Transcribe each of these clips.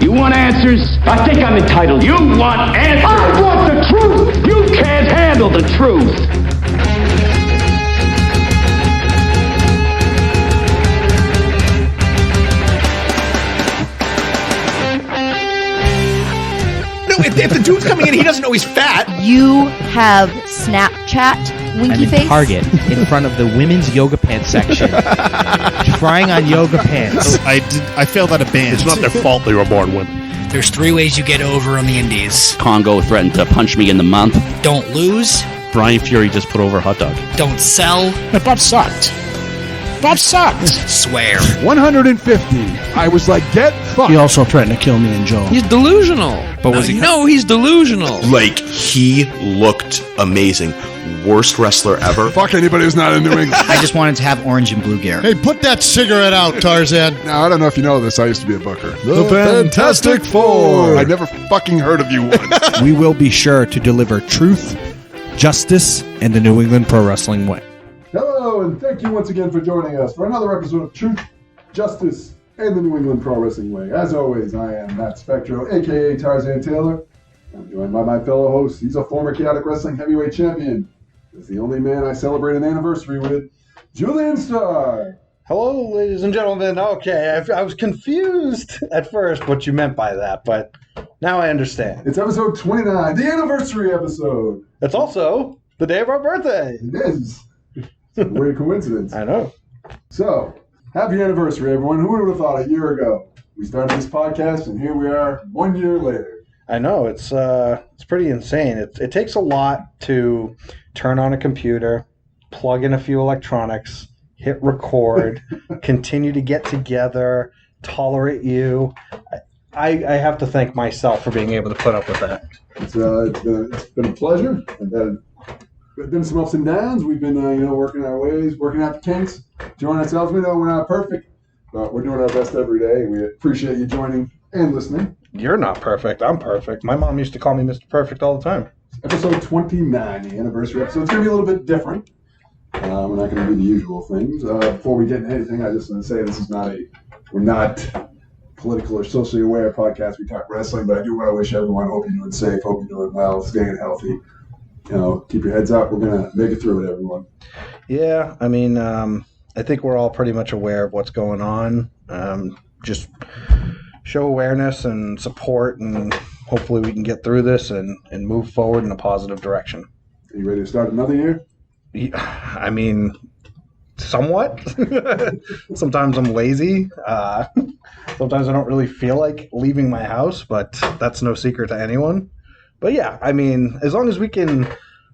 You want answers? I think I'm entitled. You want answers? I want the truth! You can't handle the truth! If the dude's coming in, he doesn't know he's fat. You have Snapchat winky I'm face. in Target in front of the women's yoga pants section, trying on yoga pants. I failed at a band. It's not their fault they were born women. There's 3 ways you get over on the indies. Congo threatened to punch me in the mouth. Don't lose. Brian Fury just put over a hot dog. Don't sell. But Bob sucked. Bob sucked. Swear. 150. I was like, get fucked. He also threatened to kill me and Joel. He's delusional. But was he? No, he's delusional. Like, he looked amazing. Worst wrestler ever. Fuck anybody who's not in New England. I just wanted to have orange and blue gear. Hey, put that cigarette out, Tarzan. Now, I don't know if you know this. I used to be a booker. The Fantastic Four. I never fucking heard of you once. We will be sure to deliver truth, justice, and the New England Pro Wrestling way. Hello, and thank you once again for joining us for another episode of Truth, Justice, and the New England Pro Wrestling Way. As always, I am Matt Spectro, a.k.a. Tarzan Taylor. I'm joined by my fellow host. He's a former Chaotic Wrestling Heavyweight Champion. He's the only man I celebrate an anniversary with, Julian Starr. Hello, ladies and gentlemen. Okay, I was confused at first what you meant by that, but now I understand. It's episode 29, the anniversary episode. It's also the day of our birthday. It is. It's a weird coincidence. I know. So, happy anniversary, everyone. Who would have thought a year ago we started this podcast, and here we are 1 year later. I know. It's pretty insane. It takes a lot to turn on a computer, plug in a few electronics, hit record, continue to get together, tolerate you. I have to thank myself for being able to put up with that. It's been a pleasure. There's been some ups and downs. We've been working our ways, working out the kinks, enjoying ourselves. We know we're not perfect, but we're doing our best every day. We appreciate you joining and listening. You're not perfect. I'm perfect. My mom used to call me Mr. Perfect all the time. Episode 29, the anniversary episode. It's going to be a little bit different. We're not going to do the usual things. Before we get into anything, I just want to say this is we're not political or socially aware podcast. We talk wrestling, but I do want to wish everyone, hope you're doing safe, hope you're doing well, staying healthy. Keep your heads up. We're going to make it through it, everyone. Yeah, I mean, I think we're all pretty much aware of what's going on. Just show awareness and support, and hopefully we can get through this and move forward in a positive direction. Are you ready to start another year? I mean, somewhat. Sometimes I'm lazy. Sometimes I don't really feel like leaving my house, but that's no secret to anyone. But yeah, I mean, as long as we can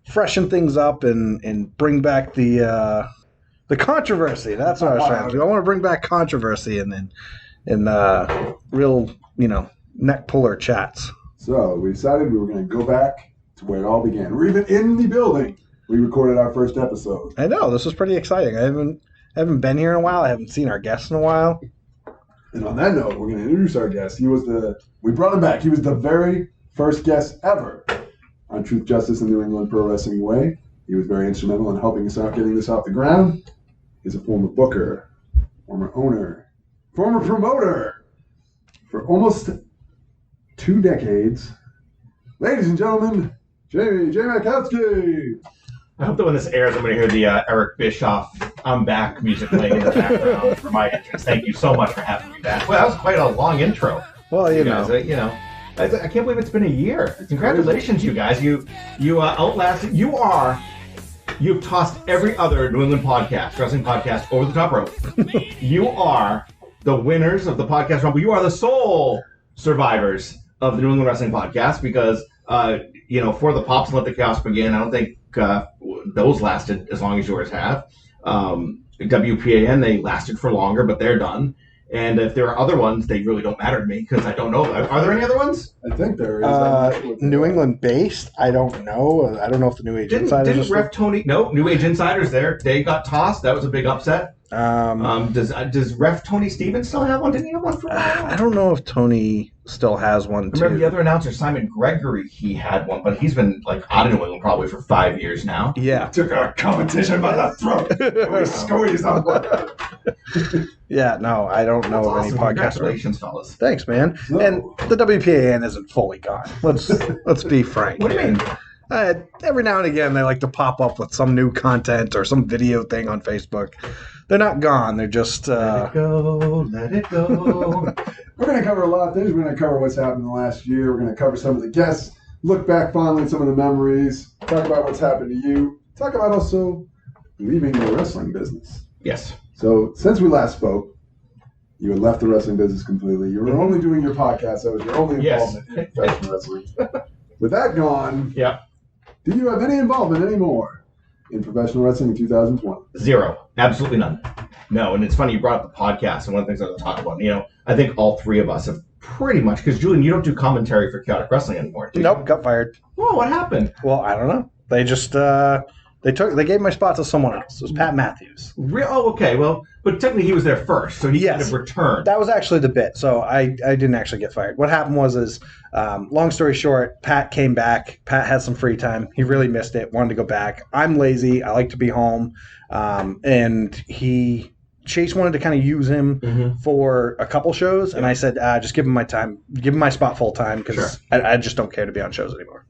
freshen things up and bring back the controversy, that's what I was trying to do. I want to bring back controversy and real, neck puller chats. So we decided we were going to go back to where it all began. We're even in the building. We recorded our first episode. I know, this was pretty exciting. I haven't been here in a while. I haven't seen our guests in a while. And on that note, we're going to introduce our guest. We brought him back. He was the very first guest ever on Truth, Justice, and the New England Pro Wrestling Way. He was very instrumental in helping us out getting this off the ground. He's a former booker, former owner, former promoter for almost 2 decades. Ladies and gentlemen, Jamie Jamitkowski. I hope that when this airs, I'm going to hear the Eric Bischoff "I'm Back" music playing in the background for my entrance. Thank you so much for having me back. Well, that was quite a long intro. Well, you guys, I can't believe it's been a year. Congratulations, you guys. You outlasted. You've tossed every other New England wrestling podcast, over the top rope. You are the winners of the podcast rumble. You are the sole survivors of the New England Wrestling Podcast because, for the pops and let the chaos begin, I don't think those lasted as long as yours have. WPAN, they lasted for longer, but they're done. And if there are other ones, they really don't matter to me because I don't know. Are there any other ones? I think there is. New England based? I don't know. I don't know if the New Age Insiders. Didn't Ref Tony? No, New Age Insiders. They got tossed. That was a big upset. Does Ref Tony Stevens still have one? Didn't he have one for a while? I don't know if Tony still has one too. Remember the other announcer, Simon Gregory, he had one, but he's been like out of New England probably for 5 years now. Yeah. Took our competition by the throat. We squeezed them. Yeah, no, I don't know of any Awesome. podcasts. Congratulations, fellas. Thanks, man. No. And the WPAN isn't fully gone. Let's be frank. What do you mean? Every now and again, they like to pop up with some new content or some video thing on Facebook. They're not gone. They're just Let it go, let it go. We're going to cover a lot of things. We're going to cover what's happened in the last year. We're going to cover some of the guests, look back fondly at some of the memories, talk about what's happened to you, talk about also leaving the wrestling business. Yes. So since we last spoke, you had left the wrestling business completely. You were only doing your podcast. That was your only involvement in professional wrestling. With that gone, Yeah. do you have any involvement anymore in professional wrestling in 2020? Zero. Absolutely none. No, and it's funny you brought up the podcast, and one of the things I was talk about, I think all three of us have pretty much, because Julian, you don't do commentary for Chaotic Wrestling anymore, do you? nope, got fired. Oh, what happened? Well, I don't know. They just they gave my spot to someone else. It was Pat Matthews. Oh, okay. Well, but technically he was there first, so he Yes. kind of returned. That was actually the bit. So I didn't actually get fired. What happened was long story short, Pat came back. Pat had some free time. He really missed it. Wanted to go back. I'm lazy. I like to be home. And Chase wanted to kind of use him for a couple shows, and I said, just give him my time, give him my spot full time because Sure. I just don't care to be on shows anymore.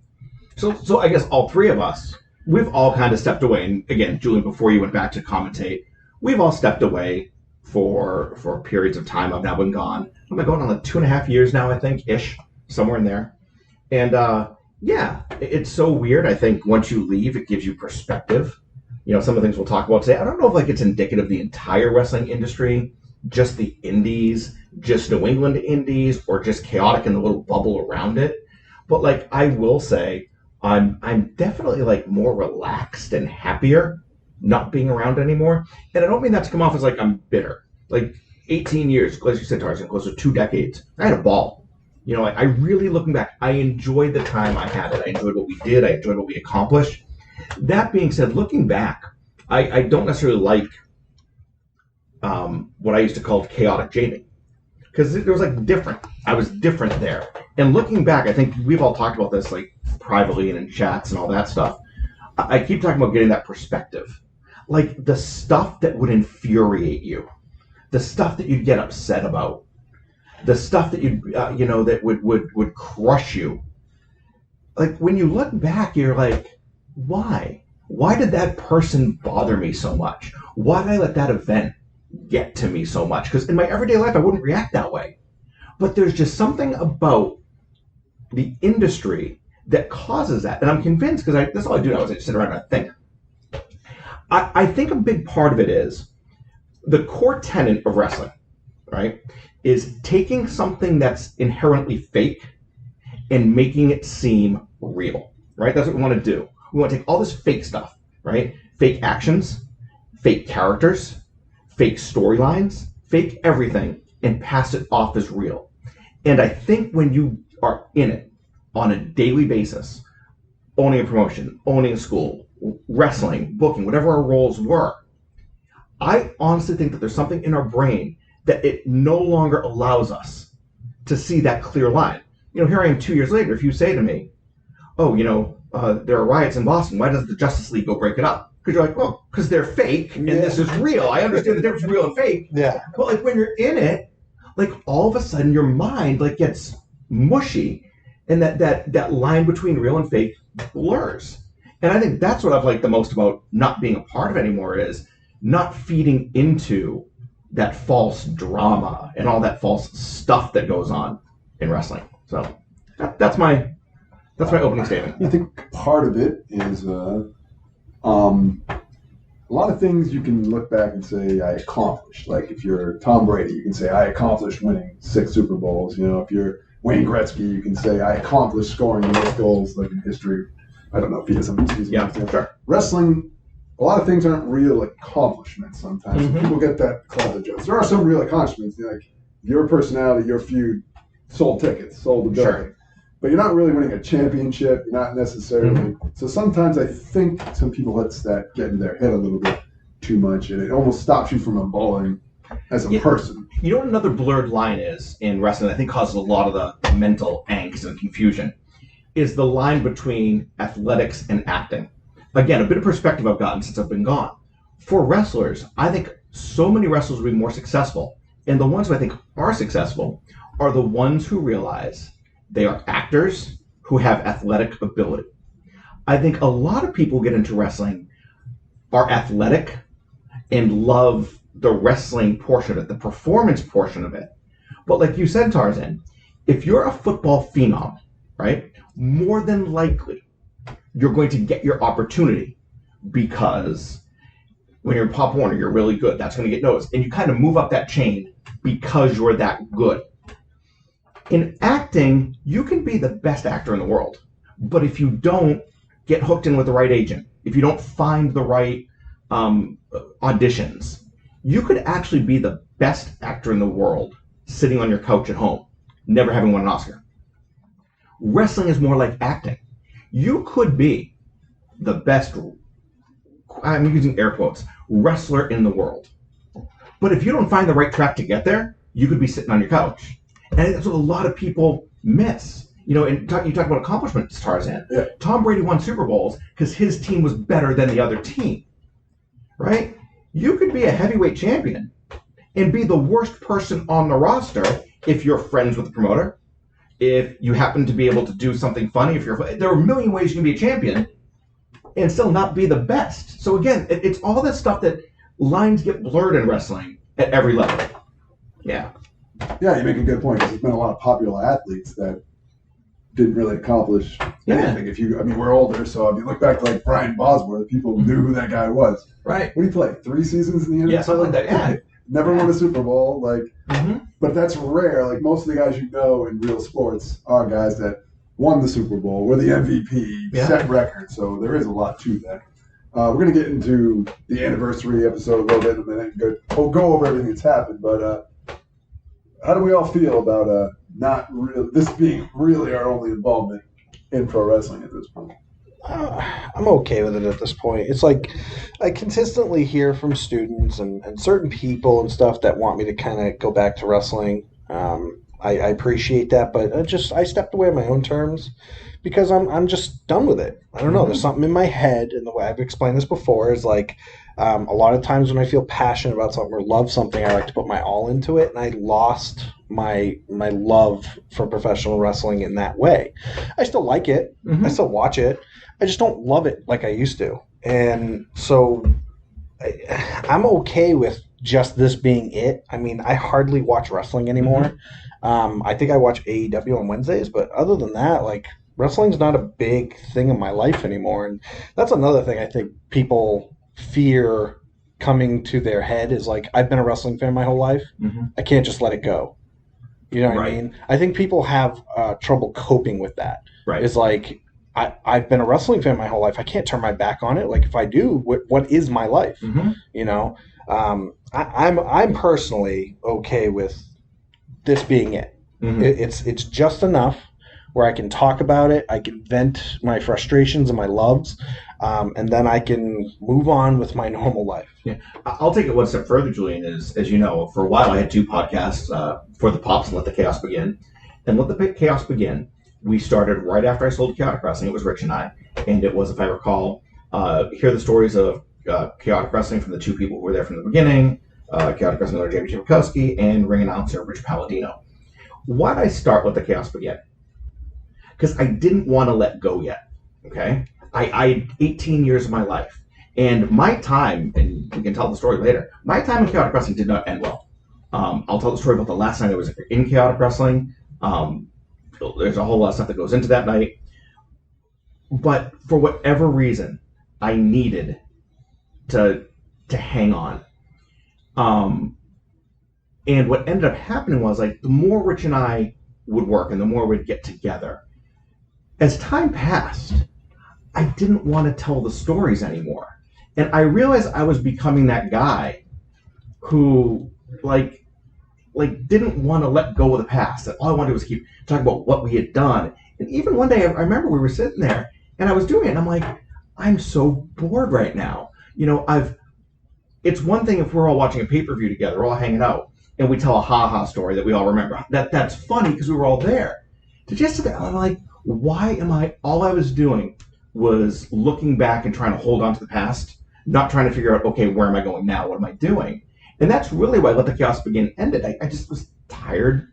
So I guess all three of us, we've all kind of stepped away. And again, Julian, before you went back to commentate, we've all stepped away for periods of time. I've now been gone. I'm going on like 2.5 years now, I think, ish, somewhere in there. And yeah, it's so weird. I think once you leave, it gives you perspective. Some of the things we'll talk about today. I don't know if it's indicative of the entire wrestling industry, just the indies, just New England indies, or just Chaotic in the little bubble around it. But I will say, I'm definitely more relaxed and happier not being around anymore. And I don't mean that to come off as I'm bitter. 18 years, as you said, Tarzan, close to 2 decades. I had a ball. I really, looking back, I enjoyed the time I had it. I enjoyed what we did. I enjoyed what we accomplished. That being said, looking back, I don't necessarily like what I used to call Chaotic Jamie. Because it was different. I was different there. And looking back, I think we've all talked about this privately and in chats and all that stuff. I keep talking about getting that perspective. The stuff that would infuriate you. The stuff that you'd get upset about. The stuff that that would crush you. When you look back, you're why? Why did that person bother me so much? Why did I let that event get to me so much? Because in my everyday life, I wouldn't react that way. But there's just something about the industry that causes that. And I'm convinced, because that's all I do now is I just sit around and I think. I think a big part of it is the core tenet of wrestling, right, is taking something that's inherently fake and making it seem real, right? That's what we want to do. We want to take all this fake stuff, right? Fake actions, fake characters, fake storylines, fake everything, and pass it off as real. And I think when you are in it on a daily basis, owning a promotion, owning a school, wrestling, booking, whatever our roles were, I honestly think that there's something in our brain that it no longer allows us to see that clear line. Here I am 2 years later. If you say to me, oh, there are riots in Boston, why doesn't the Justice League go break it up? Because you're well, because they're fake and this is real. I understand the difference between real and fake. Yeah. But when you're in it, all of a sudden your mind gets mushy, and that line between real and fake blurs. And I think that's what I've liked the most about not being a part of it anymore, is not feeding into that false drama and all that false stuff that goes on in wrestling. So that's my opening statement. I think part of it is a lot of things you can look back and say I accomplished. If you're Tom Brady, you can say I accomplished winning 6 Super Bowls. If you're Wayne Gretzky, you can say I accomplished scoring the most goals in history. I don't know if he has some. Yeah, sure. Wrestling, a lot of things aren't real accomplishments sometimes. Mm-hmm. People get that closet jokes. There are some real accomplishments, your personality, your feud, sold tickets, sold the building. Sure. But you're not really winning a championship. You're not necessarily. Mm-hmm. So sometimes I think some people let that get in their head a little bit too much, and it almost stops you from evolving as a person. Another blurred line is in wrestling, I think causes a lot of the mental angst and confusion, is the line between athletics and acting. Again, a bit of perspective I've gotten since I've been gone. For wrestlers, I think so many wrestlers will be more successful, and the ones who I think are successful are the ones who realize they are actors who have athletic ability. I think a lot of people who get into wrestling are athletic and love the wrestling portion of it, the performance portion of it. But like you said, Tarzan, if you're a football phenom, right, more than likely you're going to get your opportunity because when you're Pop Warner, you're really good. That's going to get noticed. And you kind of move up that chain because you're that good. In acting, you can be the best actor in the world. But if you don't get hooked in with the right agent, if you don't find the right auditions, you could actually be the best actor in the world sitting on your couch at home, never having won an Oscar. Wrestling is more like acting. You could be the best, I'm using air quotes, wrestler in the world. But if you don't find the right track to get there, you could be sitting on your couch. And that's what a lot of people miss. You know, and you talk about accomplishments, Tarzan. Yeah. Tom Brady won Super Bowls because his team was better than the other team, right? You could be a heavyweight champion and be the worst person on the roster if you're friends with the promoter, if you happen to be able to do something funny, there are a million ways you can be a champion and still not be the best. So again, it's all that stuff that lines get blurred in wrestling at every level. Yeah. Yeah, you make a good point, because there's been a lot of popular athletes that didn't really accomplish anything. We're older, so if you look back to like Brian Bosworth, people knew who that guy was. Right. What did he play? 3 seasons in the NFL? Yeah, something like that. Yeah. Never won a Super Bowl. But that's rare. Like most of the guys you know in real sports are guys that won the Super Bowl, were the MVP, set records. So there is a lot to that. We're going to get into the anniversary episode a little bit in a minute and go over everything that's happened. But how do we all feel about this being really our only involvement in pro wrestling at this point? I'm okay with it at this point. It's like I consistently hear from students and certain people and stuff that want me to kind of go back to wrestling. I appreciate that, but I stepped away on my own terms because I'm just done with it. I don't know. There's something in my head, and the way I've explained this before is like a lot of times when I feel passionate about something or love something, I like to put my all into it, and I lost my love for professional wrestling in that way. I still like it. I still watch it. I just don't love it like I used to. And so I'm okay with just this being it. I mean, I hardly watch wrestling anymore. I think I watch AEW on Wednesdays, but other than that, like, wrestling's not a big thing in my life anymore. And that's another thing I think people fear coming to their head is like, I've been a wrestling fan my whole life. I can't just let it go. You know what I mean? I think people have trouble coping with that. Right. It's like, I've been a wrestling fan my whole life. I can't turn my back on it. Like, if I do, what is my life? You know, I'm personally okay with this being it. It's just enough where I can talk about it. I can vent my frustrations and my loves, and then I can move on with my normal life. Yeah, I'll take it one step further, Julian. As you know, for a while I had 2 podcasts, For the Pops and Let the Chaos Begin. And Let the Chaos Begin, we started right after I sold Chaotic Wrestling. It was Rich and I, and it was, if I recall, hear the stories of Chaotic Wrestling from the 2 people who were there from the beginning, Chaotic Wrestling owner Jamie Jamitkowski and ring announcer Rich Palladino. Why did I start Let the Chaos Begin? Because I didn't want to let go yet. Okay, I had 18 years of my life, and my time, and we can tell the story later, my time in Chaotic Wrestling did not end well. I'll tell the story about the last night I was in Chaotic Wrestling. There's a whole lot of stuff that goes into that night. But for whatever reason, I needed to hang on. And what ended up happening was, like, the more Rich and I would work and the more we'd get together, as time passed, I didn't want to tell the stories anymore. And I realized I was becoming that guy who, like didn't want to let go of the past. That all I wanted to do was keep talking about what we had done. And even one day, I remember we were sitting there, and I was doing it, and I'm like, I'm so bored right now. You know, it's one thing if we're all watching a pay-per-view together, we're all hanging out, and we tell a ha-ha story that we all remember. That's funny because we were all there. Did you sit there? I'm like, why am I? All I was doing was looking back and trying to hold on to the past, not trying to figure out, okay, where am I going now? What am I doing? And that's really why Let the Chaos Begin ended. I just was tired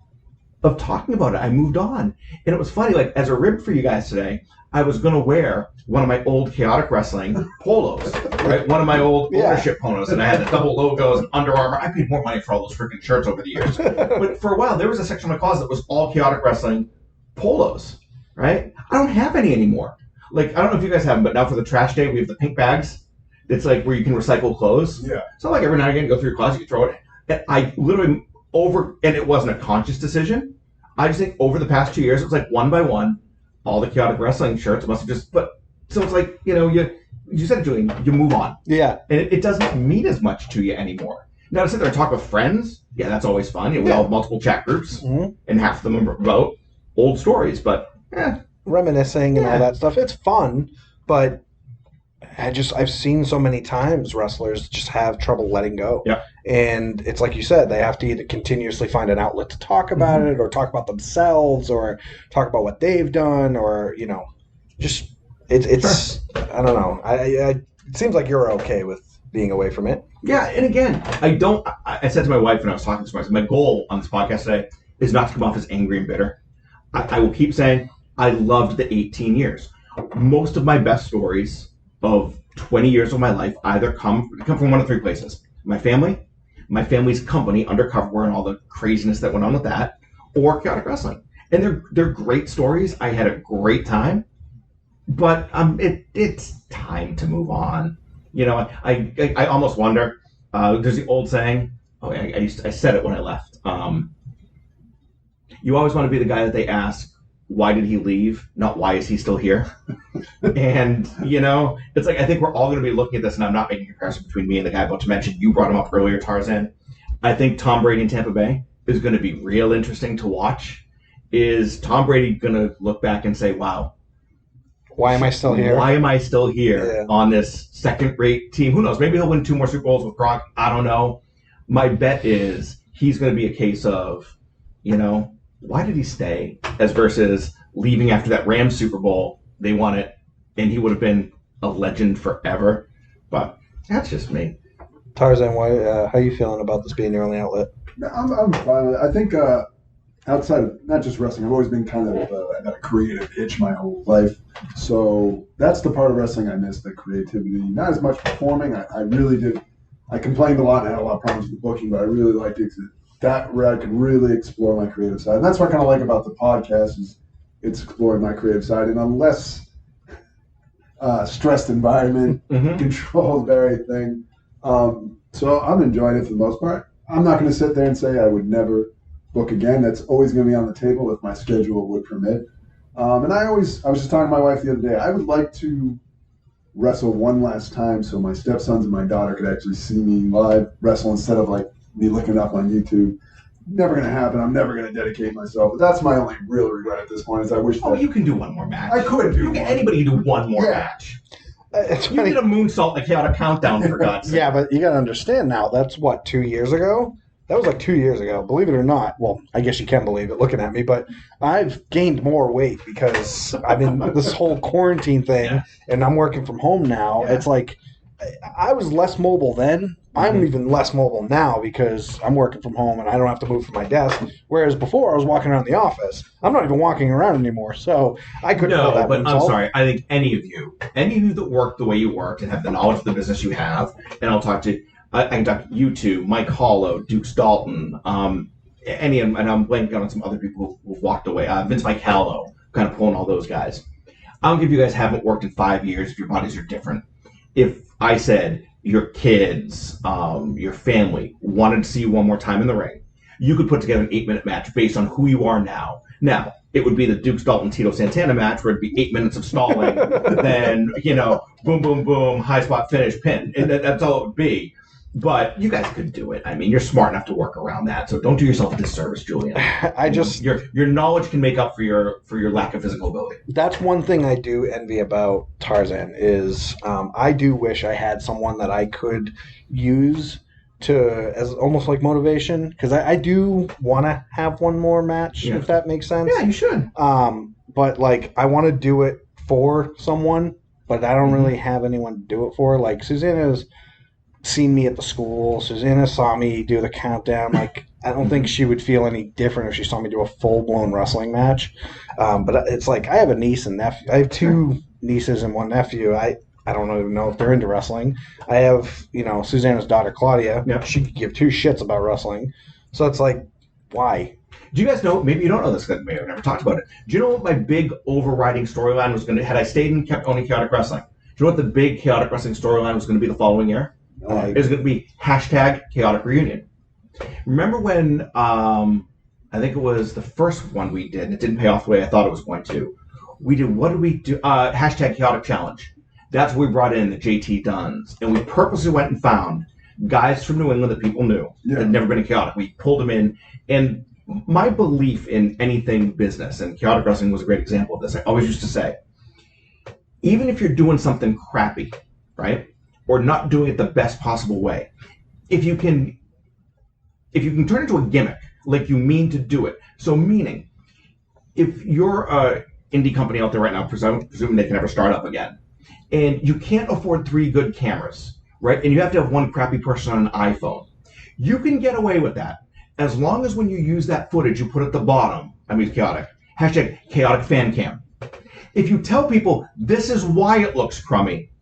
of talking about it. I moved on. And it was funny, like, as a rib for you guys today, I was going to wear one of my old Chaotic Wrestling polos, right? One of my old ownership polos, and I had the double logos and Under Armour. I paid more money for all those freaking shirts over the years. But for a while, there was a section of my closet that was all Chaotic Wrestling polos, right? I don't have any anymore. Like, I don't know if you guys have them, but now for the trash day, we have the pink bags. It's like where you can recycle clothes. Yeah. So like every now and again, you go through your closet, you throw it. And I literally and it wasn't a conscious decision. I just think over the past 2 years, it was like one by one, all the Chaotic Wrestling shirts must have just, so it's like, you said it, Julian, you move on. Yeah. And it doesn't mean as much to you anymore. Now to sit there and talk with friends, yeah, that's always fun. We all have multiple chat groups, and half of them are about old stories, but reminiscing and all that stuff. It's fun, but I've seen so many times wrestlers just have trouble letting go. Yeah. And it's like you said, they have to either continuously find an outlet to talk about it, or talk about themselves, or talk about what they've done, or just it's I don't know. It seems like you're okay with being away from it. Yeah, and again, I said to my wife when I was talking this morning, my goal on this podcast today is not to come off as angry and bitter. I will keep saying I loved the 18 years. Most of my best stories of 20 years of my life either come from one of three places: my family, my family's company, Undercover, and all the craziness that went on with that, or Chaotic Wrestling. And they're great stories. I had a great time, but it's time to move on. I almost wonder. There's the old saying. Oh, I said it when I left. You always want to be the guy that they ask, why did he leave? Not why is he still here? And, it's like, I think we're all going to be looking at this, and I'm not making a comparison between me and the guy I'm about to mention. You brought him up earlier, Tarzan. I think Tom Brady in Tampa Bay is going to be real interesting to watch. Is Tom Brady going to look back and say, wow, why am I still here? Why am I still here on this second-rate team? Who knows? Maybe he'll win 2 more Super Bowls with Gronk. I don't know. My bet is he's going to be a case of, why did he stay? As versus leaving after that Rams Super Bowl, they won it, and he would have been a legend forever. But that's just me. Tarzan, how are you feeling about this being your only outlet? I'm fine with it. I think outside of not just wrestling, I've always been kind of I've had a creative itch my whole life. So that's the part of wrestling I miss, the creativity. Not as much performing. I really did. I complained a lot and I had a lot of problems with the booking, but I really liked it. That where I could really explore my creative side. And that's what I kind of like about the podcast is it's exploring my creative side in a less stressed environment, controlled very thing. So I'm enjoying it for the most part. I'm not going to sit there and say I would never book again. That's always going to be on the table if my schedule would permit. And I was just talking to my wife the other day. I would like to wrestle one last time so my stepsons and my daughter could actually see me live wrestle instead of like me looking up on YouTube. Never going to happen. I'm never going to dedicate myself. But that's my only real regret at this point is I wish you can do one more match. I could do anybody can do one more match. You did a moonsault and a Chaotic Countdown, for God's sake. Yeah, but you got to understand now, that's 2 years ago? That was like 2 years ago. Believe it or not, well, I guess you can believe it looking at me, but I've gained more weight because I'm in this whole quarantine thing, and I'm working from home now. It's like I was less mobile then. I'm even less mobile now because I'm working from home and I don't have to move from my desk. Whereas before I was walking around the office. I'm not even walking around anymore, so I couldn't. No, but I'm sorry. I think any of you that work the way you work and have the knowledge of the business you have, and I'll talk to. I can talk to you two, Mike Hollow, Dukes Dalton, and I'm blanking on some other people who've walked away. Vince Micallo, kind of pulling all those guys. I don't give you guys haven't worked in 5 years if your bodies are different. If I said your kids, your family wanted to see you one more time in the ring, you could put together an 8-minute match based on who you are now. Now, it would be the Dukes Dalton Tito Santana match where it'd be 8 minutes of stalling, then, boom, boom, boom, high spot finish, pin. And that's all it would be. But you guys could do it. I mean, you're smart enough to work around that, so don't do yourself a disservice, Julian. Your knowledge can make up for your lack of physical ability. That's one thing I do envy about Tarzan is I do wish I had someone that I could use to as almost like motivation because I do want to have one more match if that makes sense. Yeah, you should. But like I want to do it for someone, but I don't really have anyone to do it for. Like Susanna's seen me at the school. Susanna saw me do the countdown. Like I don't think she would feel any different if she saw me do a full blown wrestling match. But it's like I have a niece and nephew. I have two nieces and one nephew. I don't even know if they're into wrestling. I have, Susanna's daughter, Claudia. Yep. She could give two shits about wrestling. So it's like, why? Do you guys know, maybe you don't know this because maybe I've never talked about it. Do you know what my big overriding storyline was going to, had I stayed and kept owning Chaotic Wrestling? Do you know what the big Chaotic Wrestling storyline was going to be the following year? It was going to be #Chaotic Reunion. Remember when, I think it was the first one we did, and it didn't pay off the way I thought it was going to. What did we do? #Chaotic Challenge. That's what we brought in the JT Duns. And we purposely went and found guys from New England that people knew that had never been in Chaotic. We pulled them in. And my belief in anything business, and Chaotic Wrestling was a great example of this, I always used to say, even if you're doing something crappy, right, or not doing it the best possible way, if you can turn it into a gimmick, like you mean to do it. So meaning, if you're an indie company out there right now, presuming they can ever start up again, and you can't afford 3 good cameras, right? And you have to have one crappy person on an iPhone. You can get away with that as long as when you use that footage, you put at the bottom, Chaotic, #Chaotic Fan Cam. If you tell people this is why it looks crummy,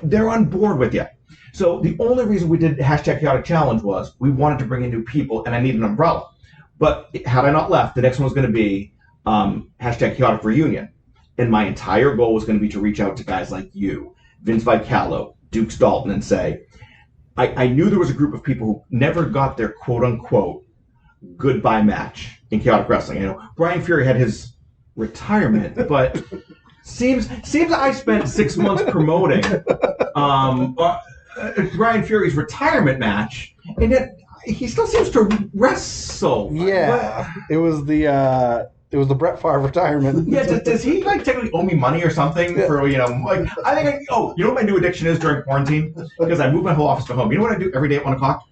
they're on board with you. So the only reason we did #Chaotic Challenge was we wanted to bring in new people and I need an umbrella. But had I not left, the next one was going to be #Chaotic Reunion. And my entire goal was going to be to reach out to guys like you, Vince Vicalo, Dukes Dalton, and say, I knew there was a group of people who never got their quote-unquote goodbye match in Chaotic Wrestling. Brian Fury had his retirement, but seems I spent 6 months promoting Brian Fury's retirement match, and yet he still seems to wrestle. Yeah, it was the Brett Favre retirement. Yeah, does he technically owe me money or something for I think you know what my new addiction is during quarantine? Because I moved my whole office to home. You know what I do every day at 1 o'clock?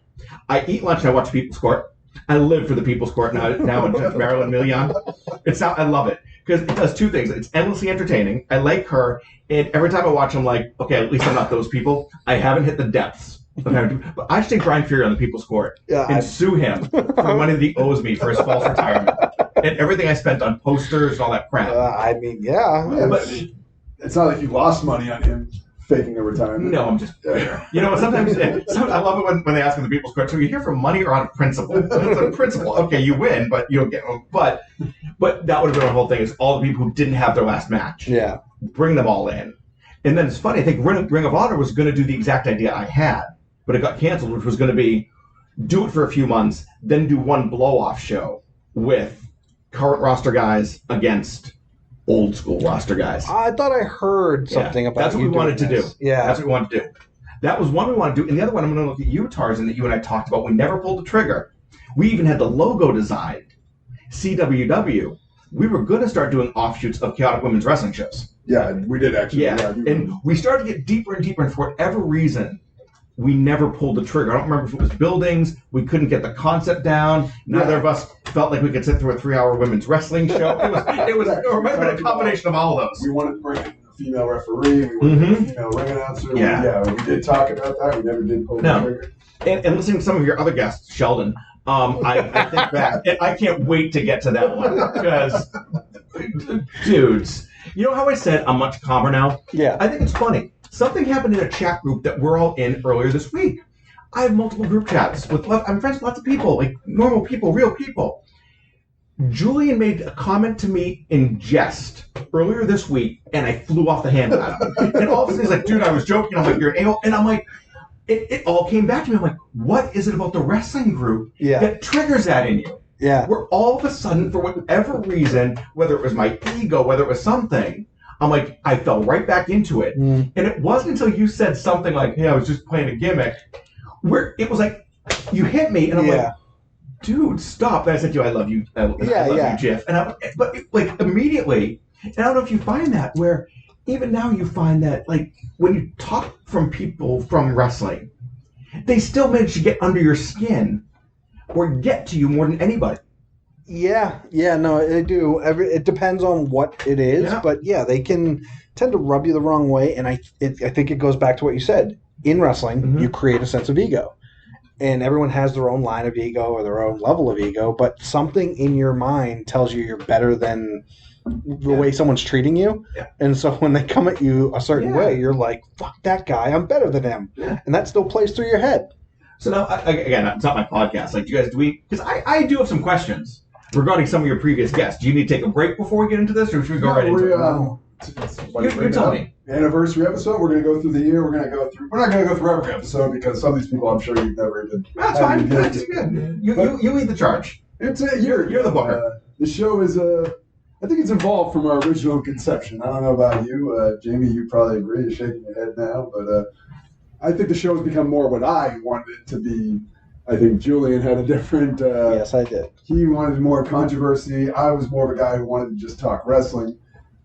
I eat lunch and I watch People's Court. I live for the People's Court now in Marilyn Millian. I love it because it does 2 things. It's endlessly entertaining. I like her, and every time I watch, I'm like, okay, at least I'm not those people. I haven't hit the depths. But I should take Brian Fury on the People's Court and sue him for money that he owes me for his false retirement and everything I spent on posters and all that crap. But it's not like you lost money on him faking a retirement. No, I'm just sometimes I love it when they ask in the People's Court, so you hear from money or out of principle? It's a principle. Okay, you win, but you don't get. But that would have been the whole thing. Is all the people who didn't have their last match. Yeah, bring them all in, and then it's funny. I think Ring of Honor was going to do the exact idea I had, but it got canceled, which was going to be do it for a few months, then do one blow-off show with current roster guys against old school roster guys. I thought I heard something about that's what we wanted to do. Yeah. That's what we wanted to do. That was one we wanted to do. And the other one I'm going to look at you, Tarzan, that you and I talked about. We never pulled the trigger. We even had the logo designed. CWW. We were going to start doing offshoots of Chaotic Women's Wrestling shows. Yeah, we did actually. Yeah. And we started to get deeper and deeper, and for whatever reason, we never pulled the trigger. I don't remember if it was buildings. We couldn't get the concept down. Neither of us felt like we could sit through a 3-hour women's wrestling show. It might have been a combination of all of those. We wanted to bring in a female referee. We wanted a female ring announcer. We did talk about that. We never did pull the trigger. And listening to some of your other guests, Sheldon, I think back, and I can't wait to get to that one because, dudes, you know how I said I'm much calmer now? Yeah. I think it's funny. Something happened in a chat group that we're all in earlier this week. I have multiple group chats I'm friends with lots of people, like normal people, real people. Julian made a comment to me in jest earlier this week, and I flew off the handle at him. And all of a sudden he's like, dude, I was joking. I'm like, you're an a-hole. And I'm like, it all came back to me. I'm like, what is it about the wrestling group that triggers that in you? Yeah. Where all of a sudden, for whatever reason, whether it was my ego, whether it was something, I'm like, I fell right back into it. And it wasn't until you said something like, hey, I was just playing a gimmick, where it was like, you hit me, and I'm like, dude, stop. And I said to you, I love you. I love you, Jeff. But immediately, and I don't know if you find that, where even now you find that, like, when you talk from people from wrestling, they still manage to get under your skin or get to you more than anybody. Yeah, no, they do. It depends on what it is, but yeah, they can tend to rub you the wrong way, and I think it goes back to what you said. In wrestling, you create a sense of ego, and everyone has their own line of ego or their own level of ego, but something in your mind tells you you're better than the way someone's treating you, and so when they come at you a certain way, you're like, fuck that guy, I'm better than him, and that still plays through your head. So now, again, it's not my podcast. Like, because I do have some questions regarding some of your previous guests. Do you need to take a break before we get into this, or should we go right into it? You tell me. Anniversary episode. We're going to go through the year. We're not going to go through every episode because some of these people I'm sure you've never even. That's fine. That's good. You lead the charge. You're the booker. The show is I think it's evolved from our original conception. I don't know about you, Jamie. You probably agree. You're shaking your head now, but I think the show has become more what I wanted it to be. I think Julian had a different. Yes, I did. He wanted more controversy. I was more of a guy who wanted to just talk wrestling.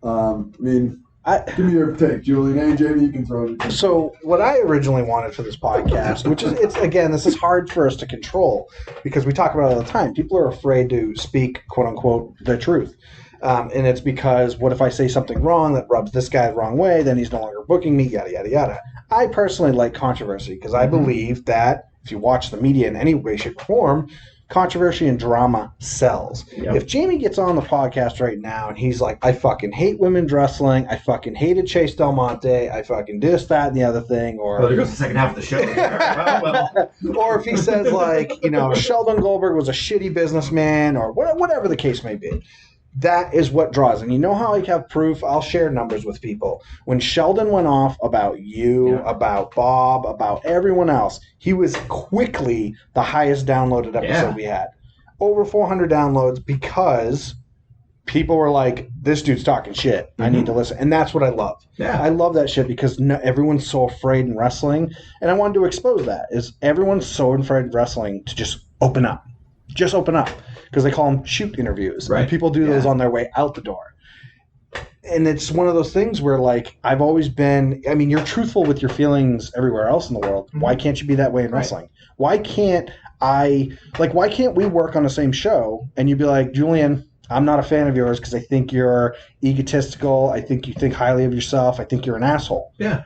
Give me your take, Julian. Hey, Jamie, you can throw it. So, what I originally wanted for this podcast, which is, this is hard for us to control because we talk about it all the time. People are afraid to speak, quote unquote, the truth. And it's because what if I say something wrong that rubs this guy the wrong way, then he's no longer booking me, yada, yada, yada. I personally like controversy because I believe that if you watch the media in any way, shape, or form, controversy and drama sells. Yep. If Jamie gets on the podcast right now and he's like, I fucking hate women's wrestling, I fucking hated Chase Del Monte, I fucking this, that, and the other thing, or there goes the second half of the show. Or if he says like, Sheldon Goldberg was a shitty businessman, or whatever the case may be. That is what draws. And you know how I have proof? I'll share numbers with people. When Sheldon went off about you, about Bob, about everyone else, he was quickly the highest downloaded episode we had. Over 400 downloads because people were like, this dude's talking shit. I need to listen. And that's what I love. Yeah. I love that shit because everyone's so afraid in wrestling. And I wanted to expose that. Is everyone's so afraid of wrestling to just open up. Just open up. Because they call them shoot interviews. Right. And people do those on their way out the door. And it's one of those things where, like, I've always been, you're truthful with your feelings everywhere else in the world. Why can't you be that way in wrestling? Why can't we work on the same show and you'd be like, Julian, I'm not a fan of yours because I think you're egotistical. I think you think highly of yourself. I think you're an asshole. Yeah.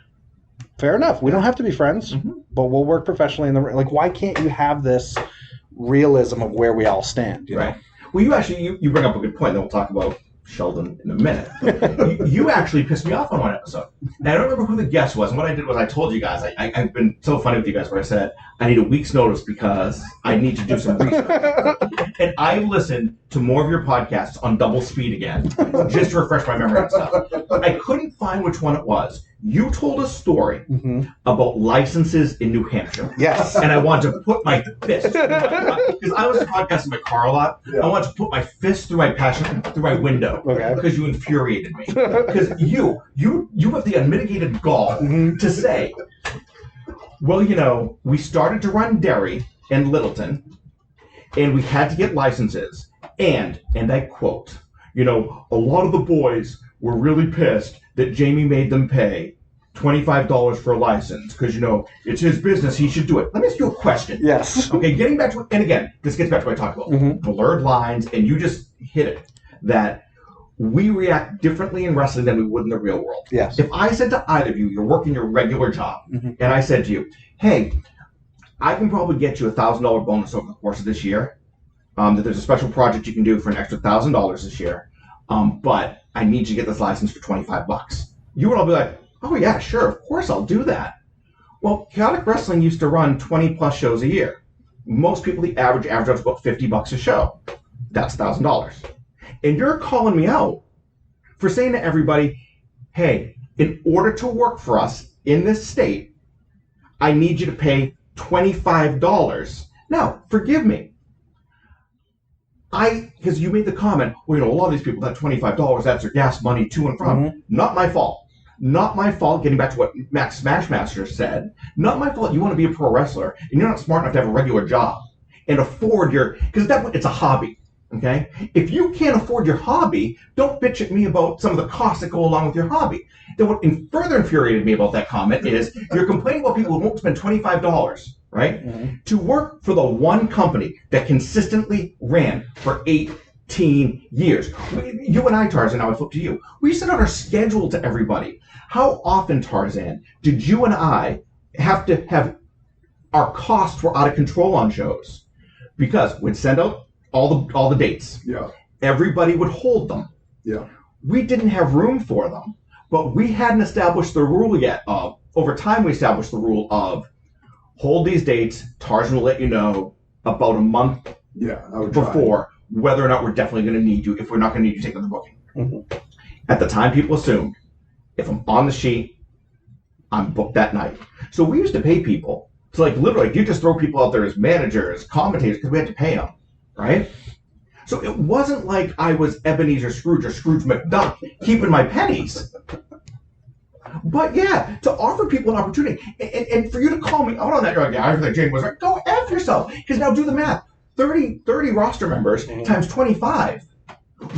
Fair enough. We don't have to be friends, but we'll work professionally in the why can't you have this realism of where we all stand, you know? Well, you bring up a good point, then we'll talk about Sheldon in a minute. you actually pissed me off on one episode. And I don't remember who the guest was, and what I did was I told you guys, I've been so funny with you guys where I said, I need a week's notice because I need to do some research. And I listened to more of your podcasts on double speed again, just to refresh my memory and stuff. But I couldn't find which one it was. You told a story about licenses in New Hampshire. Yes. And I wanted to put my fist, because I was podcasting my car a lot. Yeah. I wanted to put my fist through my window. Okay. Because you infuriated me. Because you have the unmitigated gall to say, well, we started to run dairy in Littleton, and we had to get licenses. And I quote, a lot of the boys were really pissed that Jamie made them pay $25 for a license because, it's his business. He should do it. Let me ask you a question. Yes. Okay, getting back to it, and again, this gets back to what I talked about. Blurred lines, and you just hit it, that we react differently in wrestling than we would in the real world. Yes. If I said to either of you, you're working your regular job, and I said to you, hey, I can probably get you a $1,000 bonus over the course of this year, that there's a special project you can do for an extra $1,000 this year, but I need you to get this license for $25. You would all be like, oh yeah, sure, of course I'll do that. Well, Chaotic Wrestling used to run 20 plus shows a year. Most people, the average out is about $50 a show. That's $1,000. And you're calling me out for saying to everybody, hey, in order to work for us in this state, I need you to pay $25. Now, forgive me. Because you made the comment, well, a lot of these people, that $25, that's their gas money to and from. Not my fault. Not my fault, getting back to what Max Smashmaster said. Not my fault you want to be a pro wrestler and you're not smart enough to have a regular job and afford because it's a hobby, okay? If you can't afford your hobby, don't bitch at me about some of the costs that go along with your hobby. Then what further infuriated me about that comment is you're complaining about people who won't spend $25, right? To work for the one company that consistently ran for 18 years. You and I, Tarzan, now I flip to you. We sent out our schedule to everybody. How often, Tarzan, did you and I have to have our costs were out of control on shows? Because we'd send out all the dates. Yeah. Everybody would hold them. Yeah. We didn't have room for them, but we hadn't established the rule yet of, over time we established the rule of, hold these dates, Tarzan will let you know about a month before whether or not we're definitely going to need you. If we're not going to need you, take another booking. At the time, people assumed, if I'm on the sheet, I'm booked that night. So we used to pay people. So like literally, you just throw people out there as managers, commentators, because we had to pay them, right? So it wasn't like I was Ebenezer Scrooge or Scrooge McDuck keeping my pennies. But yeah, to offer people an opportunity, and for you to call me out on that, you're like, yeah, I think Jane was right. Go F yourself. Because now do the math. 30 roster members times 25.